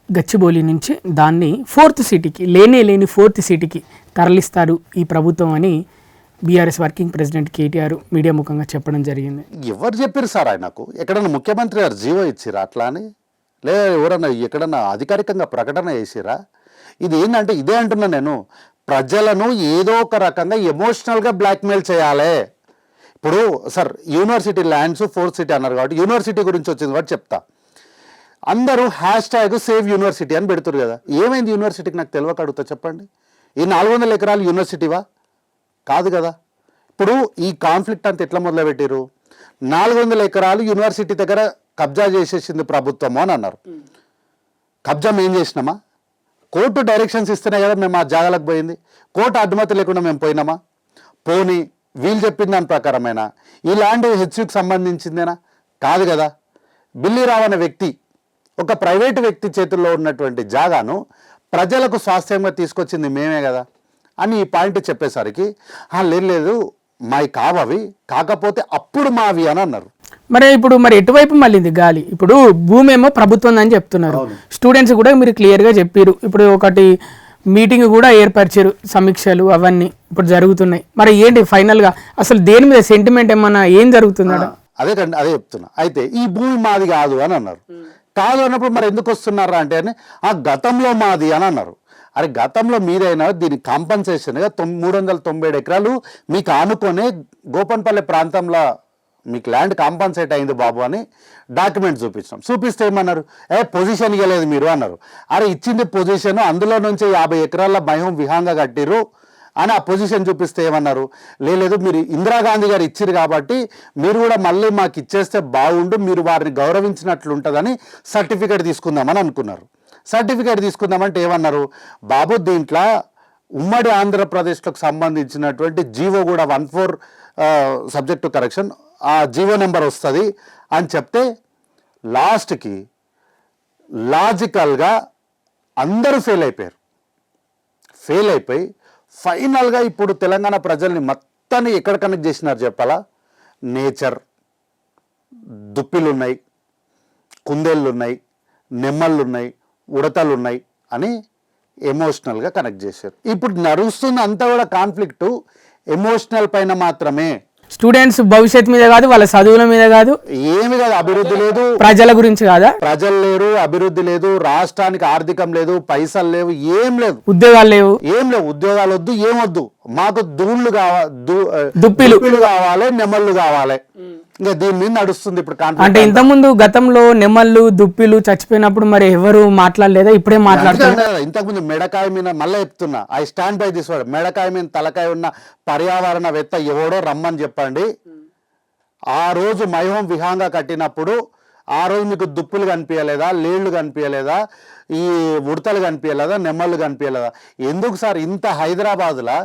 S2: గచ్చిబౌలి నుంచి దాన్ని 4th సిటీకి లేని 4th సిటీకి తరలిస్తారు ఈ ప్రభుత్వం అని BRS working president KTR media ముఖంగా చెప్పడం జరిగింది.
S3: ఎవరు చెప్పారు సార్ ఆయనకు? ఎక్కడన్నా ముఖ్యమంత్రి గారు జీవో ఇచ్చిరా అట్లా అని? లేదా ఎవరన్నా ఎక్కడన్నా అధికారికంగా ప్రకటన చేసిరా? ఇది ఏంటంటే ఇదే అంటున్నా నేను, ప్రజలను ఏదో ఒక రకంగా ఎమోషనల్గా బ్లాక్మెయిల్ చేయాలి. ఇప్పుడు sir university lands 4th city అన్నారు కాబట్టి యూనివర్సిటీ గురించి వచ్చింది కాబట్టి చెప్తా. అందరూ #సేవ్ యూనివర్సిటీ అని పెడుతురు కదా, ఏమైంది యూనివర్సిటీకి నాకు తెలియక అడుగుతా చెప్పండి. ఈ 400 ఎకరాలు యూనివర్సిటీవా? కాదు కదా. ఇప్పుడు ఈ కాన్ఫ్లిక్ట్ అంతా ఎట్లా మొదలుపెట్టారు? 400 ఎకరాలు యూనివర్సిటీ దగ్గర కబ్జా చేసేసింది ప్రభుత్వము అని అన్నారు. కబ్జా మేము చేసినామా? కోర్టు డైరెక్షన్స్ ఇస్తేనే కదా మేము ఆ జాగాలకు పోయింది. కోర్టు అనుమతి లేకుండా మేము పోయినామా? పోనీ వీళ్ళు చెప్పిన దాని ప్రకారమేనా? ఈ ల్యాండ్ హెచ్యుకి సంబంధించిందేనా? కాదు కదా. బిల్లీరావు అనే వ్యక్తి, ఒక ప్రైవేటు వ్యక్తి చేతుల్లో ఉన్నటువంటి జాగాను ప్రజలకు స్వాస్థ్యంగా తీసుకొచ్చింది మేమే కదా అని ఈ పాయింట్ చెప్పేసరికి లేదు మావి కావవి, కాకపోతే అప్పుడు మావి అని అన్నారు.
S2: మరి ఇప్పుడు ఎటువైపు మళ్ళీంది గాలి? ఇప్పుడు భూమి ఏమో ప్రభుత్వం అని చెప్తున్నారు, స్టూడెంట్స్ కూడా మీరు క్లియర్గా చెప్పారు. ఇప్పుడు ఒకటి మీటింగ్ కూడా ఏర్పరిచారు, సమీక్షలు అవన్నీ ఇప్పుడు జరుగుతున్నాయి. మరి ఏంటి ఫైనల్గా అసలు దేని మీద సెంటిమెంట్ ఏమన్నా ఏం జరుగుతుందా?
S3: అదే చెప్తున్నా. అయితే ఈ భూమి మాది కాదు అని అన్నారు. కాదు అన్నప్పుడు మరి ఎందుకు వస్తున్నారా అంటే ఆ గతంలో మాది అని అన్నారు. అరే గతంలో మీరైనా దీని కాంపన్సేషన్గా 397 ఎకరాలు మీకు ఆనుకొని గోపన్పల్లి ప్రాంతంలో మీకు ల్యాండ్ కాంపన్సేట్ అయింది బాబు అని డాక్యుమెంట్ చూపించాం. చూపిస్తే ఏమన్నారు? పొజిషన్ ఇవ్వలేదు మీరు అన్నారు. అరే ఇచ్చింది పొజిషన్, అందులో నుంచి 50 ఎకరాల మైహోం విహాంగా కట్టిరు అని ఆ పొజిషన్ చూపిస్తే ఏమన్నారు? లేదు మీరు ఇందిరాగాంధీ గారు ఇచ్చిరు కాబట్టి మీరు కూడా మళ్ళీ మాకు ఇచ్చేస్తే బాగుండు, మీరు వారిని గౌరవించినట్లు ఉంటుందని సర్టిఫికేట్ తీసుకుందామని అనుకున్నారు. సర్టిఫికేట్ తీసుకుందామంటే ఏమన్నారు? బాబు దీంట్లో ఉమ్మడి ఆంధ్రప్రదేశ్లకు సంబంధించినటువంటి జీవో కూడా 14 సబ్జెక్టు కరెక్షన్ ఆ జీవో నెంబర్ వస్తుంది అని చెప్తే లాస్ట్కి లాజికల్గా అందరూ ఫెయిల్ అయిపోయి ఫైనల్గా ఇప్పుడు తెలంగాణ ప్రజల్ని మొత్తాన్ని ఎక్కడ కనెక్ట్ చేసినారు చెప్పాలా? నేచర్, దుప్పిలు ఉన్నాయి, కుందేళ్ళు ఉన్నాయి, నెమ్మళ్ళు ఉన్నాయి, ఉడతలు ఉన్నాయి అని ఎమోషనల్గా కనెక్ట్ చేశారు. ఇప్పుడు నడుస్తున్న అంతా కూడా కాన్ఫ్లిక్టు ఎమోషనల్ పైన మాత్రమే.
S2: స్టూడెంట్స్ భవిష్యత్తు మీద కాదు, వాళ్ళ చదువుల మీద కాదు,
S3: ఏమి కాదు, అభివృద్ధి లేదు,
S2: ప్రజల గురించి కాదా,
S3: ప్రజలు లేరు, అభివృద్ధి లేదు, రాష్ట్రానికి ఆర్థికం లేదు, పైసలు లేవు, ఏం లేదు,
S2: ఉద్యోగాలు లేవు,
S3: ఏం లేవు, ఉద్యోగాలు వద్దు, ఏమొద్దు, మాకు
S2: దుప్పిలు
S3: దుప్పిలు కావాలి, నెమళ్ళు కావాలి. ఇంకా దీని మీద నడుస్తుంది ఇప్పుడు
S2: అంటే
S3: కాన్ఫ్లిక్ట్.
S2: ఇంతకుముందు గతంలో నెమళ్ళు దుప్పిలు చచ్చిపోయినప్పుడు మరి ఎవరు మాట్లాడలేదా? ఇప్పుడే మాట్లాడుతున్నారు.
S3: ఇంతకుముందు మెడకాయ మీద మళ్ళీ చెప్తున్నా, I stand by this word, మెడకాయ మీద తలకాయ ఉన్న పర్యావరణవేత్త ఎవడో రమ్మని చెప్పండి. ఆ రోజు మైహోం విహాంగా కట్టినప్పుడు ఆ రోజు మీకు దుప్పులు కనిపించలేదా, లేళ్లు కనిపించలేదా, ఈ ఉడతలు కనిపించలేదా, నెమ్మళ్ళు కనిపించలేదా? ఎందుకు సార్ ఇంత హైదరాబాద్లో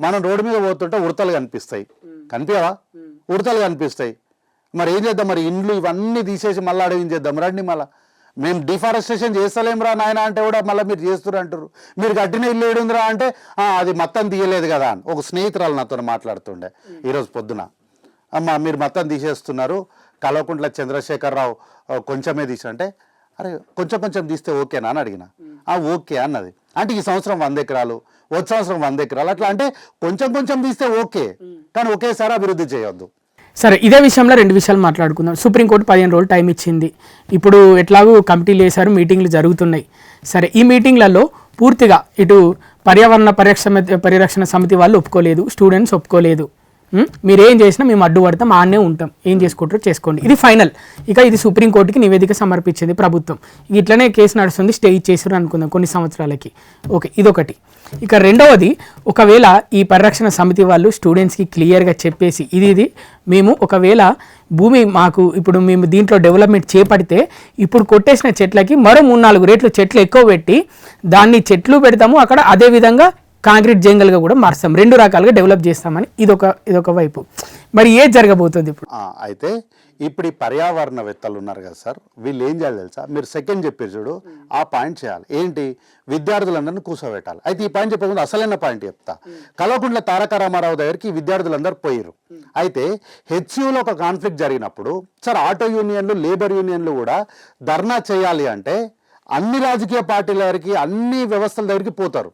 S3: మనం రోడ్డు మీద పోతుంటే ఉడతలు కనిపిస్తాయి, కనిపించవా? ఉడతలు కనిపిస్తాయి. మరి ఏం చేద్దాం? మరి ఇండ్లు ఇవన్నీ తీసేసి మళ్ళీ అడవిని చేద్దాం రండి. మళ్ళీ మేము డిఫారెస్టేషన్ చేస్తలేంరా నాయన అంటే కూడా మళ్ళీ మీరు చేస్తున్నారు అంటారు. మీరు కట్టిన ఇల్లు ఏడుందిరా అంటే అది మొత్తం తీయలేదు కదా అని ఒక స్నేహితురాలు నాతో మాట్లాడుతుండే ఈరోజు పొద్దున. అమ్మ మీరు మొత్తం తీసేస్తున్నారు, కల్వకుంట్ల చంద్రశేఖరరావు కొంచెమే తీసి అంటే, అరే కొంచెం కొంచెం తీస్తే ఓకేనా అని అడిగిన. ఓకే అన్నది. అంటే ఈ సంవత్సరం 100 ఎకరాలు, వచ్చే సంవత్సరం 100 ఎకరాలు, అట్లా అంటే కొంచెం కొంచెం తీస్తే ఓకే, కానీ ఒకేసారి అభివృద్ధి చేయొద్దు.
S2: సరే, ఇదే విషయంలో 2 విషయాలు మాట్లాడుకుందాం. సుప్రీంకోర్టు 15 రోజులు టైం ఇచ్చింది. ఇప్పుడు ఎట్లాగూ కమిటీలు వేశారు, మీటింగ్లు జరుగుతున్నాయి. సరే, ఈ మీటింగ్లలో పూర్తిగా ఇటు పర్యావరణ పరిరక్షణ సమితి వాళ్ళు ఒప్పుకోలేదు, స్టూడెంట్స్ ఒప్పుకోలేదు. మీరు ఏం చేసినా మేము అడ్డుపడతాం, ఆడనే ఉంటాం, ఏం చేసుకుంటారో చేసుకోండి, ఇది ఫైనల్. ఇక ఇది సుప్రీంకోర్టుకి నివేదిక సమర్పించింది ప్రభుత్వం. ఇట్లనే కేసు నడుస్తుంది, స్టే ఇచ్చేసారు అనుకుందాం కొన్ని సంవత్సరాలకి. ఓకే, ఇదొకటి. ఇక రెండవది, ఒకవేళ ఈ పరిరక్షణ సమితి వాళ్ళు స్టూడెంట్స్కి క్లియర్గా చెప్పేసి ఇది మేము ఒకవేళ భూమి మాకు ఇప్పుడు మేము దీంట్లో డెవలప్మెంట్ చేపడితే ఇప్పుడు కొట్టేసిన చెట్లకి మరో 3-4 రేట్లు చెట్లు ఎక్కువ పెట్టి దాన్ని చెట్లు పెడతాము, అక్కడ అదేవిధంగా కాంక్రీట్ జంగల్గా కూడా మారుస్తాం, 2 రకాలుగా డెవలప్ చేస్తామని ఇదొక వైపు. మరి ఏది జరగబోతుంది ఇప్పుడు?
S3: అయితే ఇప్పుడు ఈ పర్యావరణవేత్తలు ఉన్నారు కదా సార్, వీళ్ళు ఏం చేయాలి తెలుసా? మీరు సెకండ్ చెప్పారు చూడు, ఆ పాయింట్ చేయాలి. ఏంటి? విద్యార్థులందరినీ కూర్చోబెట్టాలి. అయితే ఈ పాయింట్ చెప్పకుండా అసలైన పాయింట్ చెప్తా. కల్వకుంట్ల తారక రామారావు దగ్గరికి విద్యార్థులందరూ పోయారు. అయితే హెచ్యూలో ఒక కాన్ఫ్లిక్ట్ జరిగినప్పుడు సార్ ఆటో యూనియన్లు, లేబర్ యూనియన్లు కూడా ధర్నా చేయాలి అంటే అన్ని రాజకీయ పార్టీల దగ్గరికి, అన్ని వ్యవస్థల దగ్గరికి పోతారు,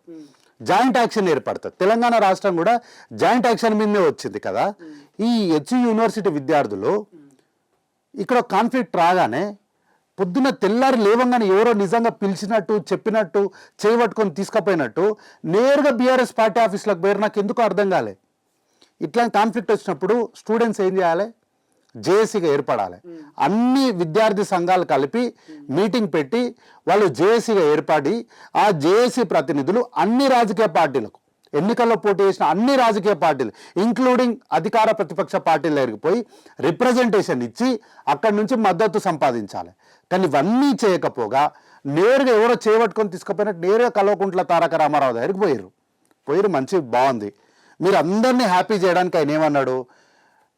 S3: జాయింట్ యాక్షన్ ఏర్పడుతుంది. తెలంగాణ రాష్ట్రం కూడా జాయింట్ యాక్షన్ మీదనే వచ్చింది కదా. ఈ హెచ్యూ యూనివర్సిటీ విద్యార్థులు ఇక్కడ కాన్ఫ్లిక్ట్ రాగానే పొద్దున్న తెల్లారి లేవంగానే ఎవరో నిజంగా పిలిచినట్టు, చెప్పినట్టు, చేయబట్టుకొని తీసుకుపోయినట్టు నేరుగా బీఆర్ఎస్ పార్టీ ఆఫీస్లోకి పోయారు. నాకు ఎందుకు అర్థం కాలే. ఇట్లాంటి కాన్ఫ్లిక్ట్ వచ్చినప్పుడు స్టూడెంట్స్ ఏం చేయాలి? జేఏసీగా ఏర్పడాలి. అన్ని విద్యార్థి సంఘాలు కలిపి మీటింగ్ పెట్టి వాళ్ళు జేఏసీగా ఏర్పడి ఆ జేఏసీ ప్రతినిధులు అన్ని రాజకీయ పార్టీలకు, ఎన్నికల్లో పోటీ చేసిన అన్ని రాజకీయ పార్టీలు ఇంక్లూడింగ్ అధికార ప్రతిపక్ష పార్టీల దగ్గరికి పోయి రిప్రజెంటేషన్ ఇచ్చి అక్కడి నుంచి మద్దతు సంపాదించాలి. కానీ ఇవన్నీ చేయకపోగా నేరుగా ఎవరో చేపట్టుకొని తీసుకుపోయినట్టు నేరుగా కల్వకుంట్ల తారక రామారావు దగ్గరికి పోయారు. మంచి బాగుంది. మీరు అందరినీ హ్యాపీ చేయడానికి ఆయన ఏమన్నాడు?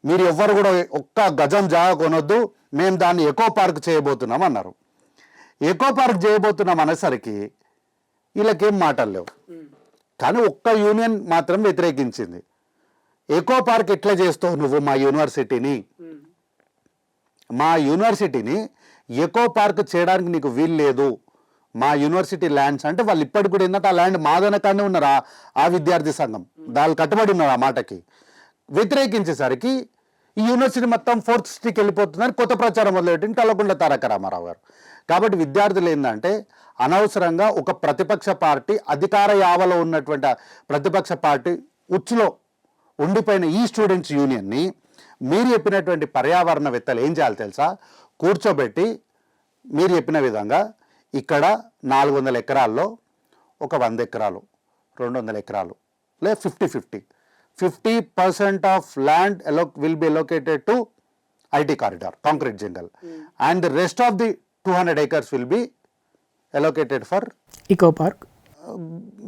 S3: మీరు ఎవ్వరు కూడా ఒక్క గజం జాగా కొనొద్దు, మేము దాన్ని ఎకో పార్క్ చేయబోతున్నాం అన్నారు. ఎకో పార్క్ చేయబోతున్నాం అనేసరికి వీళ్ళకేం మాటలు లేవు. కానీ ఒక్క యూనియన్ మాత్రం వ్యతిరేకించింది. ఎకో పార్క్ ఎట్లా చేస్తావు నువ్వు? మా యూనివర్సిటీని ఎకో పార్క్ చేయడానికి నీకు వీలు లేదు. మా యూనివర్సిటీ ల్యాండ్స్ అంటే వాళ్ళు ఇప్పటికి కూడా ఏంటంటే ఆ ల్యాండ్ మాదనకానే ఉన్నారు. ఆ విద్యార్థి సంఘం దానికి కట్టుబడి ఉన్నారు. ఆ మాటకి వ్యతిరేకించేసరికి ఈ యూనివర్సిటీ మొత్తం 4th స్ట్రీట్కి వెళ్ళిపోతుందని కొత్త ప్రచారం మొదలెట్టింది కల్వకుంట్ల తారక రామారావు గారు. కాబట్టి విద్యార్థులు ఏంటంటే అనవసరంగా ఒక ప్రతిపక్ష పార్టీ, అధికార యావలో ఉన్నటువంటి ప్రతిపక్ష పార్టీ ఉచ్చులో ఉండిపోయిన ఈ స్టూడెంట్స్ యూనియన్ని మీరు చెప్పినటువంటి పర్యావరణవేత్తలు ఏం చేయాలి తెలుసా? కూర్చోబెట్టి మీరు చెప్పిన విధంగా ఇక్కడ 400 ఎకరాల్లో ఒక 100 ఎకరాలు, 200 ఎకరాలు లేదా 50% of land will be allocated to IT corridor, concrete jungle, and the rest of the 200 acres will be allocated for
S2: eco park,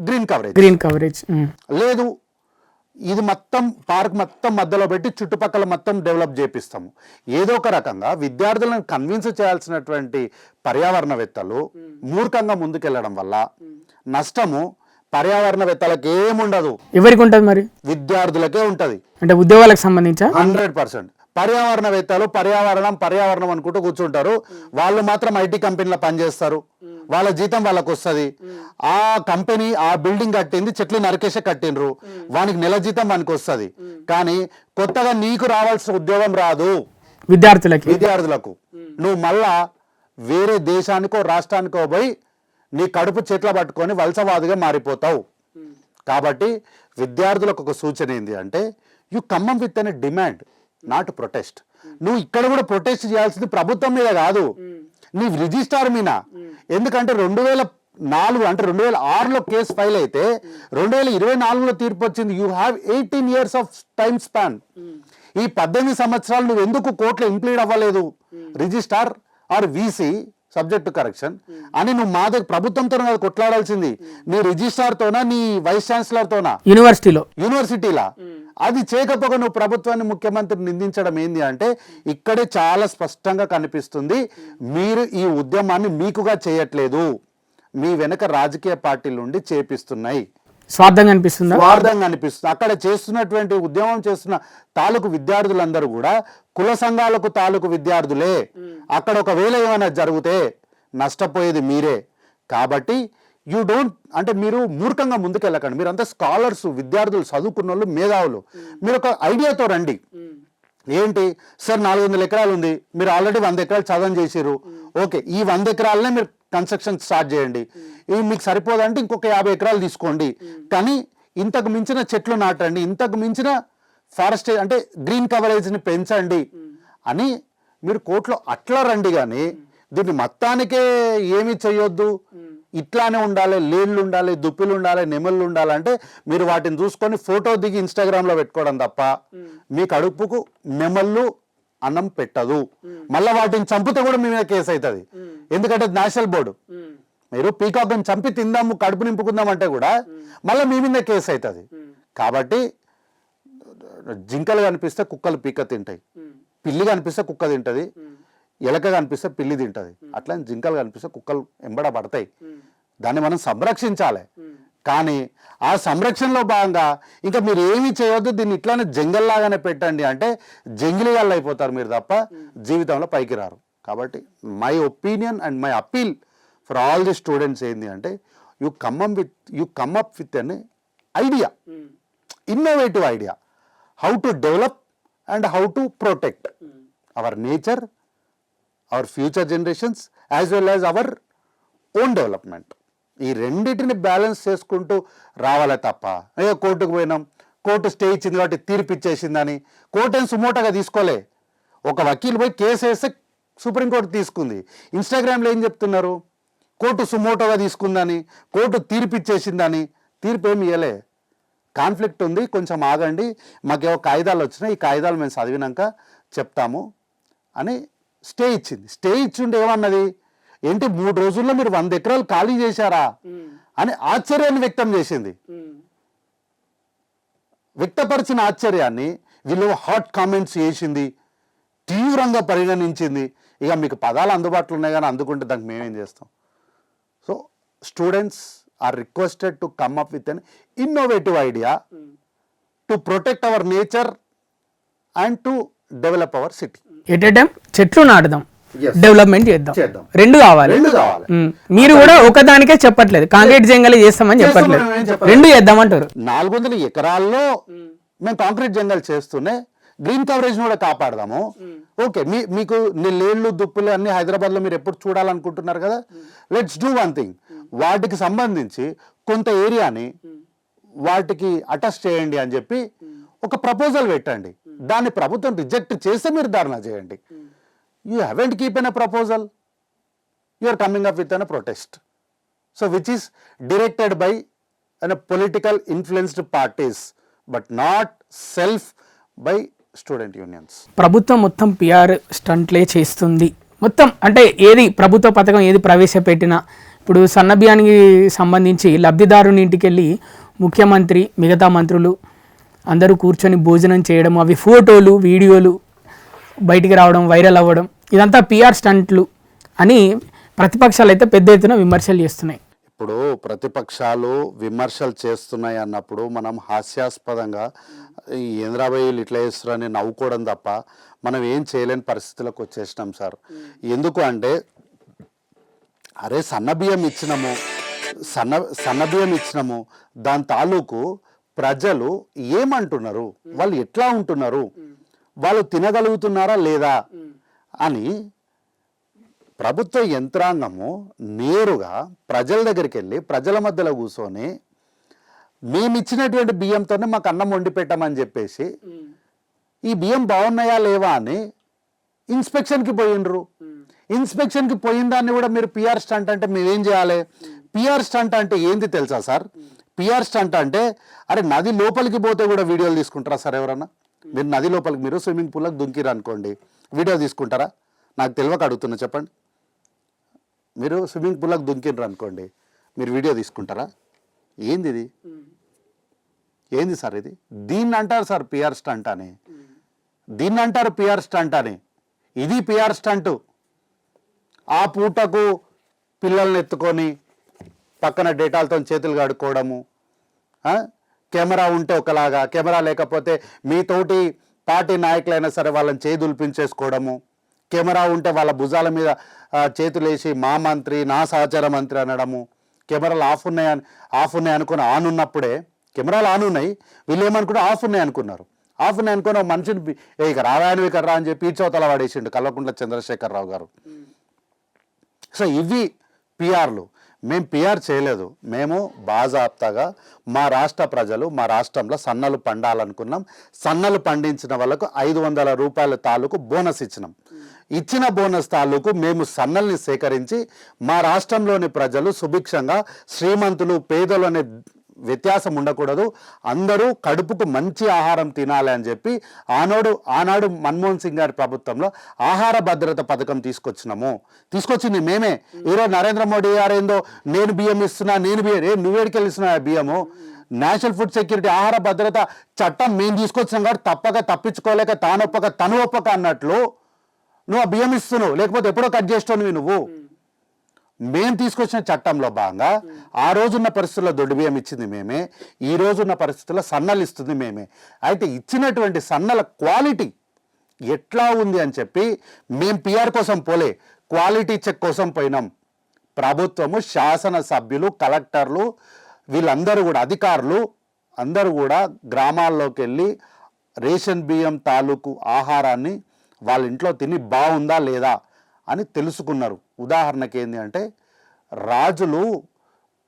S3: green coverage. లేదు, ఇది మొత్తం పార్క్ మొత్తం మధ్యలో పెట్టి చుట్టుపక్కల మొత్తం డెవలప్ చేపిస్తాము. ఏదో ఒక రకంగా విద్యార్థులను కన్విన్స్ చేయాల్సినటువంటి పర్యావరణవేత్తలు మూర్ఖంగా ముందుకెళ్లడం వల్ల నష్టము పర్యావరణవేత్తలకు ఏముండదు.
S2: ఎవరికి ఉంటుంది? మరి విద్యార్థులకే ఉంటది. అంటే ఉద్యోగాలకు సంబంధించి
S3: 100%. పర్యావరణవేత్తలు పర్యావరణం అనుకుంటూ కూర్చుంటారు. వాళ్ళు మాత్రం IT కంపెనీలో పనిచేస్తారు, వాళ్ళ జీతం వాళ్ళకు వస్తుంది. ఆ కంపెనీ ఆ బిల్డింగ్ కట్టింది, చెట్లు నరికేసే కట్టిండ్రు, వానికి నెల జీతం వానికి వస్తుంది. కానీ కొత్తగా నీకు రావాల్సిన ఉద్యోగం రాదు విద్యార్థులకు. నువ్వు మళ్ళా వేరే దేశానికో రాష్ట్రానికో పోయి నీ కడుపు చెట్ల పట్టుకొని వలసవాదిగా మారిపోతావు. కాబట్టి విద్యార్థులకు ఒక సూచన ఏంటి అంటే, you come up with an demand, not protest. నువ్వు ఇక్కడ కూడా ప్రొటెస్ట్ చేయాల్సింది ప్రభుత్వం మీద కాదు, నీ రిజిస్ట్రార్ మీద. ఎందుకంటే 2004 అంటే 2006లో కేసు ఫైల్ అయితే 2024లో తీర్పు వచ్చింది. You have 18 years of time span. ఈ 18 సంవత్సరాలు నువ్వు ఎందుకు కోర్టులో ఇంప్లీడ్ అవ్వలేదు, registrar or VC subject to correction అని నువ్వు మా దగ్గర ప్రభుత్వంతో కొట్లాడాల్సింది, నీ రిజిస్ట్రార్ తోనా నీ వైస్ ఛాన్సలర్ తోనా యూనివర్సిటీలా. అది చేయకపోగా నువ్వు ప్రభుత్వాన్ని ముఖ్యమంత్రి నిందించడం ఏంది అంటే, ఇక్కడే చాలా స్పష్టంగా కనిపిస్తుంది మీరు ఈ ఉద్యమాన్ని మీకుగా చేయట్లేదు, మీ వెనక రాజకీయ పార్టీల నుండి చేపిస్తున్నాయి.
S2: స్వార్థంగా అనిపిస్తుంది.
S3: అక్కడ చేస్తున్నటువంటి ఉద్యమం చేస్తున్న తాలూకు విద్యార్థులందరూ కూడా కుల సంఘాలకు తాలూకు విద్యార్థులే. అక్కడ ఒకవేళ ఏమైనా జరిగితే నష్టపోయేది మీరే. కాబట్టి యూ డోంట్ అంటే మీరు మూర్ఖంగా ముందుకెళ్ళకండి. మీరంతా స్కాలర్స్, విద్యార్థులు, చదువుకున్న వాళ్ళు, మేధావులు. మీరు ఒక ఐడియాతో రండి. ఏంటి సార్, 400 ఎకరాలు ఉంది, మీరు ఆల్రెడీ 100 ఎకరాలు చదవం చేసిర్రు, ఓకే, ఈ 100 ఎకరాలనే మీరు కన్స్ట్రక్షన్ స్టార్ట్ చేయండి. ఇవి మీకు సరిపోదంటే ఇంకొక 50 ఎకరాలు తీసుకోండి, కానీ ఇంతకు మించిన చెట్లు నాటండి, ఇంతకు మించిన ఫారెస్ట్ అంటే గ్రీన్ కవరేజ్ని పెంచండి అని మీరు కోర్టులో అట్లా రండి. కానీ దీన్ని మొత్తానికే ఏమి చేయొద్దు, ఇట్లానే ఉండాలి, లేళ్ళు ఉండాలి, దుప్పిలు ఉండాలి, నెమళ్ళు ఉండాలంటే మీరు వాటిని చూసుకొని ఫోటో దిగి ఇన్స్టాగ్రామ్లో పెట్టుకోవడం తప్ప మీ కడుపుకు నెమళ్ళు అన్నం పెట్టదు. మళ్ళీ వాటిని చంపితే కూడా మీ మీద కేసు అవుతుంది. ఎందుకంటే నేషనల్ బోర్డు, మీరు పీకాక్ని చంపి తిందాము కడుపు నింపుకుందాం అంటే కూడా మళ్ళీ మీ మీద కేసు అవుతుంది. కాబట్టి జింకలు కనిపిస్తే కుక్కలు పీక తింటాయి, పిల్లి కనిపిస్తే కుక్క తింటది, ఎలక కనిపిస్తే పిల్లి తింటది, అట్లా జింకలు కనిపిస్తే కుక్కలు ఎంబడ పడతాయి. దాన్ని మనం సంరక్షించాలి. కానీ ఆ సంరక్షణలో భాగంగా ఇంకా మీరు ఏమీ చేయొద్దు, దీన్ని ఇట్లానే జంగల్లాగానే పెట్టండి అంటే జంగిలిగాళ్ళు అయిపోతారు మీరు తప్ప జీవితంలో పైకి రారు. కాబట్టి my opinion and my appeal for all the students ఏంటి అంటే, you come up with an idea, innovative idea, how to develop and how to protect our nature, our future generations as well as our own development. ఈ రెండింటిని బ్యాలెన్స్ చేసుకుంటూ రావాలే తప్ప కోర్టుకు పోయినాం, కోర్టు స్టే ఇచ్చింది కాబట్టి తీర్పు ఇచ్చేసిందని కోర్టు ఏం సుమోటోగా తీసుకోలే. ఒక వకీలు పోయి కేసు వేస్తే సుప్రీంకోర్టు తీసుకుంది. ఇన్స్టాగ్రామ్లో ఏం చెప్తున్నారు, కోర్టు సుమోటోగా తీసుకుందని, కోర్టు తీర్పు ఇచ్చేసిందని. తీర్పు ఏమి ఇవ్వలే, కాన్ఫ్లిక్ట్ ఉంది, కొంచెం ఆగండి, మాకేవో కాగితాలు వచ్చినాయి, ఈ కాగితాలు మేము చదివినాక చెప్తాము అని స్టే ఇచ్చింది. స్టే ఇచ్చింటే ఏమన్నది ఏంటి, 3 రోజుల్లో మీరు 100 ఎకరాలు ఖాళీ చేశారా అని ఆశ్చర్యాన్ని వ్యక్తం చేసింది. వ్యక్తపరిచిన ఆశ్చర్యాన్ని వీళ్ళు హాట్ కామెంట్స్ చేసింది, తీవ్రంగా పరిగణించింది. ఇక మీకు పదాలు అందుబాటులో ఉన్నాయి కానీ అందుకుంటే దానికి మేమేం చేస్తాం. So students are requested to come up with an innovative idea to protect our nature and to develop our city.
S2: చెట్లు నాటుదాం, డెవలప్మెంట్ చేద్దాం, రెండు కావాలి. మీరు కూడా ఒకదానికే చెప్పట్లేదు, కాంక్రీట్ జంగల్ చేస్తామని చెప్పట్లేదు, రెండు చేద్దామంటారు.
S3: 400 ఎకరాల్లో మేము కాంక్రీట్ జంగల్ చేస్తూనే గ్రీన్ కవరేజ్ కూడా కాపాడదాము. ఓకే, మీకు లేళ్ళు దుప్పులు అన్ని హైదరాబాద్లో మీరు ఎప్పుడు చూడాలనుకుంటున్నారు కదా, లెట్స్ డూ వన్ థింగ్. వాటికి సంబంధించి కొంత ఏరియాని వాటికి అటాచ్ చేయండి అని చెప్పి ఒక ప్రపోజల్ పెట్టండి. దాన్ని ప్రభుత్వం రిజెక్ట్ చేస్తే మీరు ధర్నా చేయండి. You haven't given a proposal, you are coming up with a protest, so which is directed by political influenced parties but not self by student unions.
S2: ప్రభుత్వం మొత్తం పిఆర్ స్టంట్లే చేస్తుంది. మొత్తం అంటే ఏది ప్రభుత్వ పథకం ఏది ప్రవేశపెట్టినా, ఇప్పుడు సన్నబియ్యానికి సంబంధించి లబ్ధిదారుని ఇంటికి వెళ్ళి ముఖ్యమంత్రి మిగతా మంత్రులు అందరూ కూర్చొని భోజనం చేయడం, అవి ఫోటోలు వీడియోలు బయటికి రావడం, వైరల్ అవ్వడం, ఇదంతా పిఆర్ స్టంట్లు అని ప్రతిపక్షాలు అయితే పెద్ద ఎత్తున విమర్శలు చేస్తున్నాయి.
S3: ఇప్పుడు ప్రతిపక్షాలు విమర్శలు చేస్తున్నాయి అన్నప్పుడు మనం హాస్యాస్పదంగా ఈ ఏంద్రాబాయిలు ఇట్లా చేస్తున్నారని నవ్వుకోవడం తప్ప మనం ఏం చేయలేని పరిస్థితులకు వచ్చేసినాం సార్. ఎందుకు అంటే అరే సన్నబియ్యం ఇచ్చినాము, సన్నబియ్యం ఇచ్చినాము, దాని తాలూకు ప్రజలు ఏమంటున్నారు, వాళ్ళు ఎట్లా ఉంటున్నారు, వాళ్ళు తినగలుగుతున్నారా లేదా అని ప్రభుత్వ యంత్రాంగము నేరుగా ప్రజల దగ్గరికి వెళ్ళి ప్రజల మధ్యలో కూర్చొని మేము ఇచ్చినటువంటి బియ్యంతోనే మాకు అన్నం వండి పెట్టమని చెప్పేసి ఈ బియ్యం బాగున్నాయా లేవా అని ఇన్స్పెక్షన్కి పోయినరు. ఇన్స్పెక్షన్కి పోయిన దాన్ని కూడా మీరు పిఆర్ స్టంట్ అంటే మేమేం చేయాలి? పిఆర్ స్టంట్ అంటే ఏంది తెలుసా సార్? పిఆర్ స్టంట్ అంటే అరే నది లోపలికి పోతే కూడా వీడియోలు తీసుకుంటారా సార్? ఎవరన్నా మీరు నది లోపలికి మీరు స్విమ్మింగ్ పూల్కి దుంకిరు అనుకోండి, వీడియో తీసుకుంటారా? నాకు తెలియక అడుగుతున్నా, చెప్పండి. మీరు స్విమ్మింగ్ పూల్కి దుంకిరు అనుకోండి, మీరు వీడియో తీసుకుంటారా? ఏంది ఇది? ఏంది సార్ ఇది? దీన్ని అంటారు సార్ పిఆర్ స్టంట్ అని. దీన్ని అంటారు పిఆర్ స్టంట్ అని. ఇది పిఆర్ స్టంటు. ఆ పూటకు పిల్లల్ని ఎత్తుకొని పక్కన డేటాలతో చేతులు కడుక్కోవడము, కెమెరా ఉంటే ఒకలాగా, కెమెరా లేకపోతే మీతోటి పార్టీ నాయకులైనా సరే వాళ్ళని చేయి దులిపించేసుకోవడము, కెమెరా ఉంటే వాళ్ళ భుజాల మీద చేతులు వేసి మా మంత్రి నా సహచర మంత్రి అనడము, కెమెరాలు ఆఫ్ ఉన్నాయి అనుకుని ఆన్ ఉన్నప్పుడే కెమెరాలు ఆన్ ఉన్నాయి, వీళ్ళు ఏమనుకున్నా ఆఫ్ ఉన్నాయి అనుకున్నారు. ఆఫ్ ఉన్నాయి అనుకుని ఒక మనిషిని ఇక రావాయని ఇక్కడ రా అని చెప్పి ఈడ్చవతల వాడేసిండు కల్వకుంట్ల చంద్రశేఖరరావు గారు. సో ఇవి పిఆర్లు. మేము పిఆర్ చేయలేదు, మేము బాజాప్తాగా మా రాష్ట్ర ప్రజలు మా రాష్ట్రంలో సన్నలు పండాలనుకున్నాం. సన్నలు పండించిన వాళ్ళకు 500 రూపాయల తాలూకు బోనస్ ఇచ్చినాం. ఇచ్చిన బోనస్ తాలూకు మేము సన్నల్ని సేకరించి మా రాష్ట్రంలోని ప్రజలు సుభిక్షంగా శ్రీమంతులు పేదలు అనే వ్యత్యాసం ఉండకూడదు, అందరూ కడుపుకు మంచి ఆహారం తినాలి అని చెప్పి ఆనాడు మన్మోహన్ సింగ్ గారి ప్రభుత్వంలో ఆహార భద్రత పథకం తీసుకొచ్చింది మేమే. ఈరోజు నరేంద్ర మోడీ గారు ఏందో నేను బియ్యం ఇస్తున్నా, నువ్వేడికెళ్ళి ఇస్తున్నా బియ్యము. నేషనల్ ఫుడ్ సెక్యూరిటీ ఆహార భద్రత చట్టం మేము తీసుకొచ్చినాం కాబట్టి తప్పించుకోలేక తానొప్పక తను ఒప్పక అన్నట్లు నువ్వు ఆ బియ్యం ఇస్తున్నావు, లేకపోతే ఎప్పుడో కట్ చేస్తావు నువ్వు. మేము తీసుకొచ్చిన చట్టంలో భాగంగా ఆ రోజున్న పరిస్థితుల్లో దొడ్డు బియ్యం ఇచ్చింది మేమే, ఈ రోజున్న పరిస్థితుల్లో సన్నలు ఇస్తుంది మేమే. అయితే ఇచ్చినటువంటి సన్నల క్వాలిటీ ఎట్లా ఉంది అని చెప్పి మేము పిఆర్ కోసం పోలే, క్వాలిటీ చెక్ కోసం పోయినాం. ప్రభుత్వము, శాసనసభ్యులు, కలెక్టర్లు వీళ్ళందరూ కూడా అధికారులు అందరూ కూడా గ్రామాల్లోకి వెళ్ళి రేషన్ బియ్యం తాలూకు ఆహారాన్ని వాళ్ళ ఇంట్లో తిని బాగుందా లేదా అని తెలుసుకున్నారు. ఉదాహరణకి ఏంటి అంటే రాజులు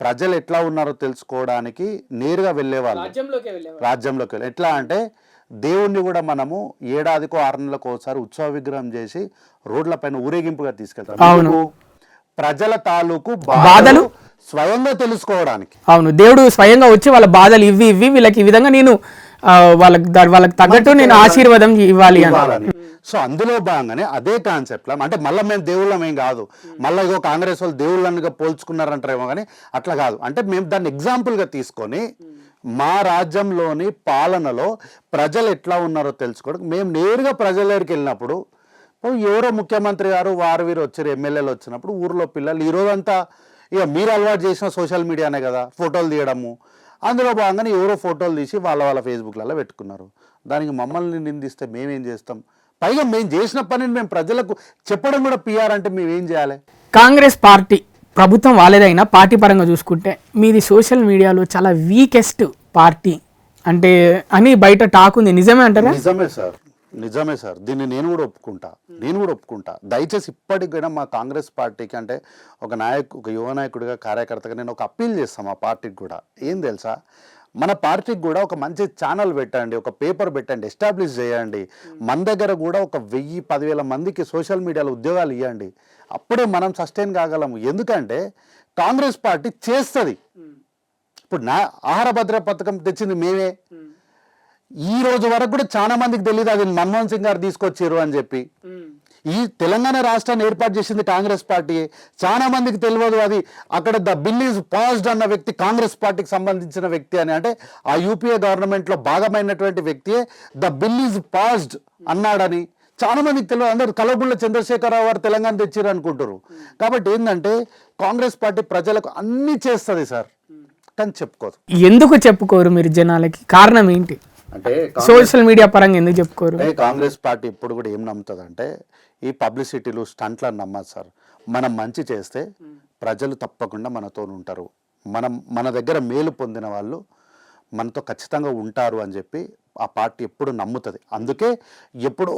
S3: ప్రజలు ఎట్లా ఉన్నారో తెలుసుకోవడానికి నేరుగా వెళ్ళేవాళ్ళు రాజ్యంలోకి వెళ్ళి. ఎట్లా అంటే దేవుణ్ణి కూడా మనము ఏడాదికో 6 నెలలకు ఒకసారి ఉత్సవ విగ్రహం చేసి రోడ్ల పైన ఊరేగింపుగా తీసుకెళ్తాం. ప్రజల తాలూకు బాధలు స్వయంగా తెలుసుకోవడానికి.
S2: అవును, దేవుడు స్వయంగా వచ్చి వాళ్ళ బాధలు ఇవి వీళ్ళకి ఈ విధంగా నేను వాళ్ళకి తగ్గట్టు నేను ఆశీర్వాదం ఇవ్వాలి అని.
S3: సో అందులో భాగంగానే అదే కాన్సెప్ట్లో అంటే మళ్ళీ మేము దేవుళ్ళం ఏం కాదు, మళ్ళీ ఇగో కాంగ్రెస్ వాళ్ళు దేవుళ్ళనిగా పోల్చుకున్నారంటారేమో, కానీ అట్లా కాదు. అంటే మేము దాన్ని ఎగ్జాంపుల్గా తీసుకొని మా రాజ్యంలోని పాలనలో ప్రజలు ఎట్లా ఉన్నారో తెలుసుకోవడం మేము నేరుగా ప్రజల దగ్గరికి వెళ్ళినప్పుడు ఎవరో ముఖ్యమంత్రి గారు వీరు వచ్చారు, ఎమ్మెల్యేలు వచ్చినప్పుడు ఊర్లో పిల్లలు ఈరోజంతా ఇక మీరు అలవాటు చేసిన సోషల్ మీడియానే కదా ఫోటోలు తీయడము, అందులో భాగంగానే ఎవరో ఫోటోలు తీసి వాళ్ళ ఫేస్బుక్లలో పెట్టుకున్నారు. దానికి మమ్మల్ని నిందిస్తే మేమేం చేస్తాం? పైగా మేము చేసిన పనిని మేము ప్రజలకు చెప్పడం కూడా పిఆర్ అంటే మేమేం చేయాలి?
S2: కాంగ్రెస్ పార్టీ ప్రభుత్వం వాళ్ళేదైనా పార్టీ పరంగా చూసుకుంటే మీది సోషల్ మీడియాలో చాలా వీకెస్ట్ పార్టీ అంటే అని బయట టాక్ ఉంది, నిజమే అంటారా?
S3: నిజమే సార్, దీన్ని నేను కూడా ఒప్పుకుంటా. దయచేసి ఇప్పటికైనా మా కాంగ్రెస్ పార్టీకి అంటే ఒక యువ నాయకుడిగా కార్యకర్తగా నేను ఒక అప్పీల్ చేస్తాను మా పార్టీకి కూడా. ఏం తెలుసా, మన పార్టీకి కూడా ఒక మంచి ఛానల్ పెట్టండి, ఒక పేపర్ పెట్టండి, ఎస్టాబ్లిష్ చేయండి. మన దగ్గర కూడా ఒక 1000-10,000 మందికి సోషల్ మీడియాలో ఉద్యోగాలు ఇవ్వండి. అప్పుడే మనం సస్టైన్ కాగలము. ఎందుకంటే కాంగ్రెస్ పార్టీ చేస్తుంది. ఇప్పుడు ఆహార భద్రత పథకం తెచ్చింది మేమే. ఈ రోజు వరకు కూడా చాలా మందికి తెలియదు అది మన్మోహన్ సింగ్ గారు తీసుకొచ్చారు అని చెప్పి. ఈ తెలంగాణ రాష్ట్రాన్ని ఏర్పాటు చేసింది కాంగ్రెస్ పార్టీ. చాలా మందికి తెలియదు అది అక్కడ ద బిల్ ఈజ్ పాస్డ్ అన్న వ్యక్తి కాంగ్రెస్ పార్టీకి సంబంధించిన వ్యక్తి అని. అంటే ఆ యూపీఏ గవర్నమెంట్లో భాగమైనటువంటి వ్యక్తియే ద బిల్ ఈజ్ పాస్డ్ అన్నాడని చాలా మందికి తెలియదు. అందరూ కల్వకుంట్ల చంద్రశేఖరరావు గారు తెలంగాణ తెచ్చారు అనుకుంటారు. కాబట్టి ఏంటంటే కాంగ్రెస్ పార్టీ ప్రజలకు అన్ని చేస్తుంది సార్, కానీ చెప్పుకోదు.
S2: ఎందుకు చెప్పుకోరు మీరు జనాలకి? కారణం ఏంటి?
S3: అంటే
S2: సోషల్ మీడియా పరంగా ఎందుకు చెప్పుకోరు?
S3: కాంగ్రెస్ పార్టీ ఇప్పుడు కూడా ఏం నమ్ముతుంది అంటే ఈ పబ్లిసిటీలు స్టంట్లను నమ్మదు సార్. మనం మంచి చేస్తే ప్రజలు తప్పకుండా మనతో ఉంటారు, మన దగ్గర మేలు పొందిన వాళ్ళు మనతో ఖచ్చితంగా ఉంటారు అని చెప్పి ఆ పార్టీ ఎప్పుడు నమ్ముతుంది. అందుకే ఎప్పుడో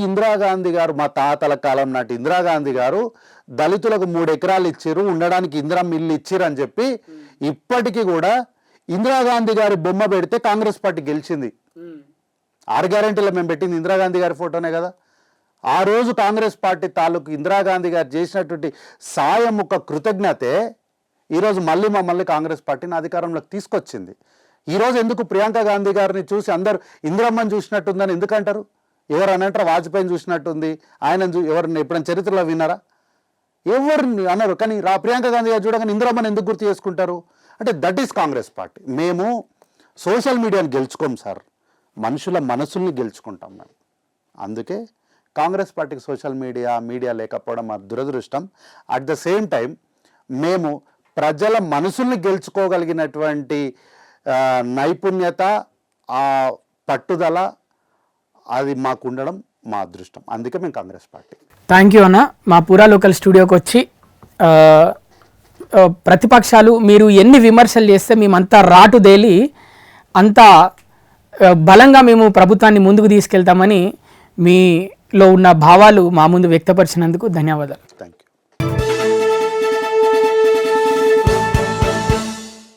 S3: ఇందిరాగాంధీ గారు, మా తాతల కాలం నాటి ఇందిరాగాంధీ గారు దళితులకు 3 ఎకరాలు ఇచ్చారు, ఉండడానికి ఇందిరమ్మ ఇల్లు ఇచ్చారు అని చెప్పి ఇప్పటికీ కూడా ఇందిరాగాంధీ గారి బొమ్మ పెడితే కాంగ్రెస్ పార్టీ గెలిచింది. 6 గ్యారెంటీలో మేము పెట్టింది ఇందిరాగాంధీ గారి ఫోటోనే కదా. ఆ రోజు కాంగ్రెస్ పార్టీ తాలూకు ఇందిరాగాంధీ గారు చేసినటువంటి సాయం ఒక కృతజ్ఞతే ఈరోజు మళ్ళీ కాంగ్రెస్ పార్టీని అధికారంలోకి తీసుకొచ్చింది. ఈరోజు ఎందుకు ప్రియాంక గాంధీ గారిని చూసి అందరూ ఇందిరమ్మని చూసినట్టుందని ఎందుకంటారు? ఎవరు అని అంటారు వాజ్పేయిని చూసినట్టుంది, ఆయన ఎవరిని ఎప్పుడైనా చరిత్రలో విన్నారా? ఎవరిని అన్నారు. కానీ ప్రియాంక గాంధీ గారు చూడగానే ఇందిరమ్మని ఎందుకు గుర్తు చేసుకుంటారు అంటే దట్ ఈస్ కాంగ్రెస్ పార్టీ. మేము సోషల్ మీడియాని గెలుచుకోం సార్, మనుషుల మనసుల్ని గెలుచుకుంటాం మేము. అందుకే కాంగ్రెస్ పార్టీకి సోషల్ మీడియా లేకపోవడం మా దురదృష్టం. అట్ ద సేమ్ టైం మేము ప్రజల మనసుల్ని గెలుచుకోగలిగినటువంటి నైపుణ్యత, ఆ పట్టుదల అది మాకు ఉండడం మా అదృష్టం. అందుకే మేము కాంగ్రెస్ పార్టీ.
S2: థ్యాంక్ యూ అన్న. మా పూరా లోకల్ స్టూడియోకి వచ్చి ప్రతిపక్షాలు మీరు ఎన్ని విమర్శలు చేస్తే మేమంతా రాటుదేలి అంత బలంగా మేము ప్రభుత్వాన్ని ముందుకు తీసుకెళ్తామని మీలో ఉన్న భావాలు మా ముందు వ్యక్తపరిచినందుకు ధన్యవాదాలు.
S3: Thank you.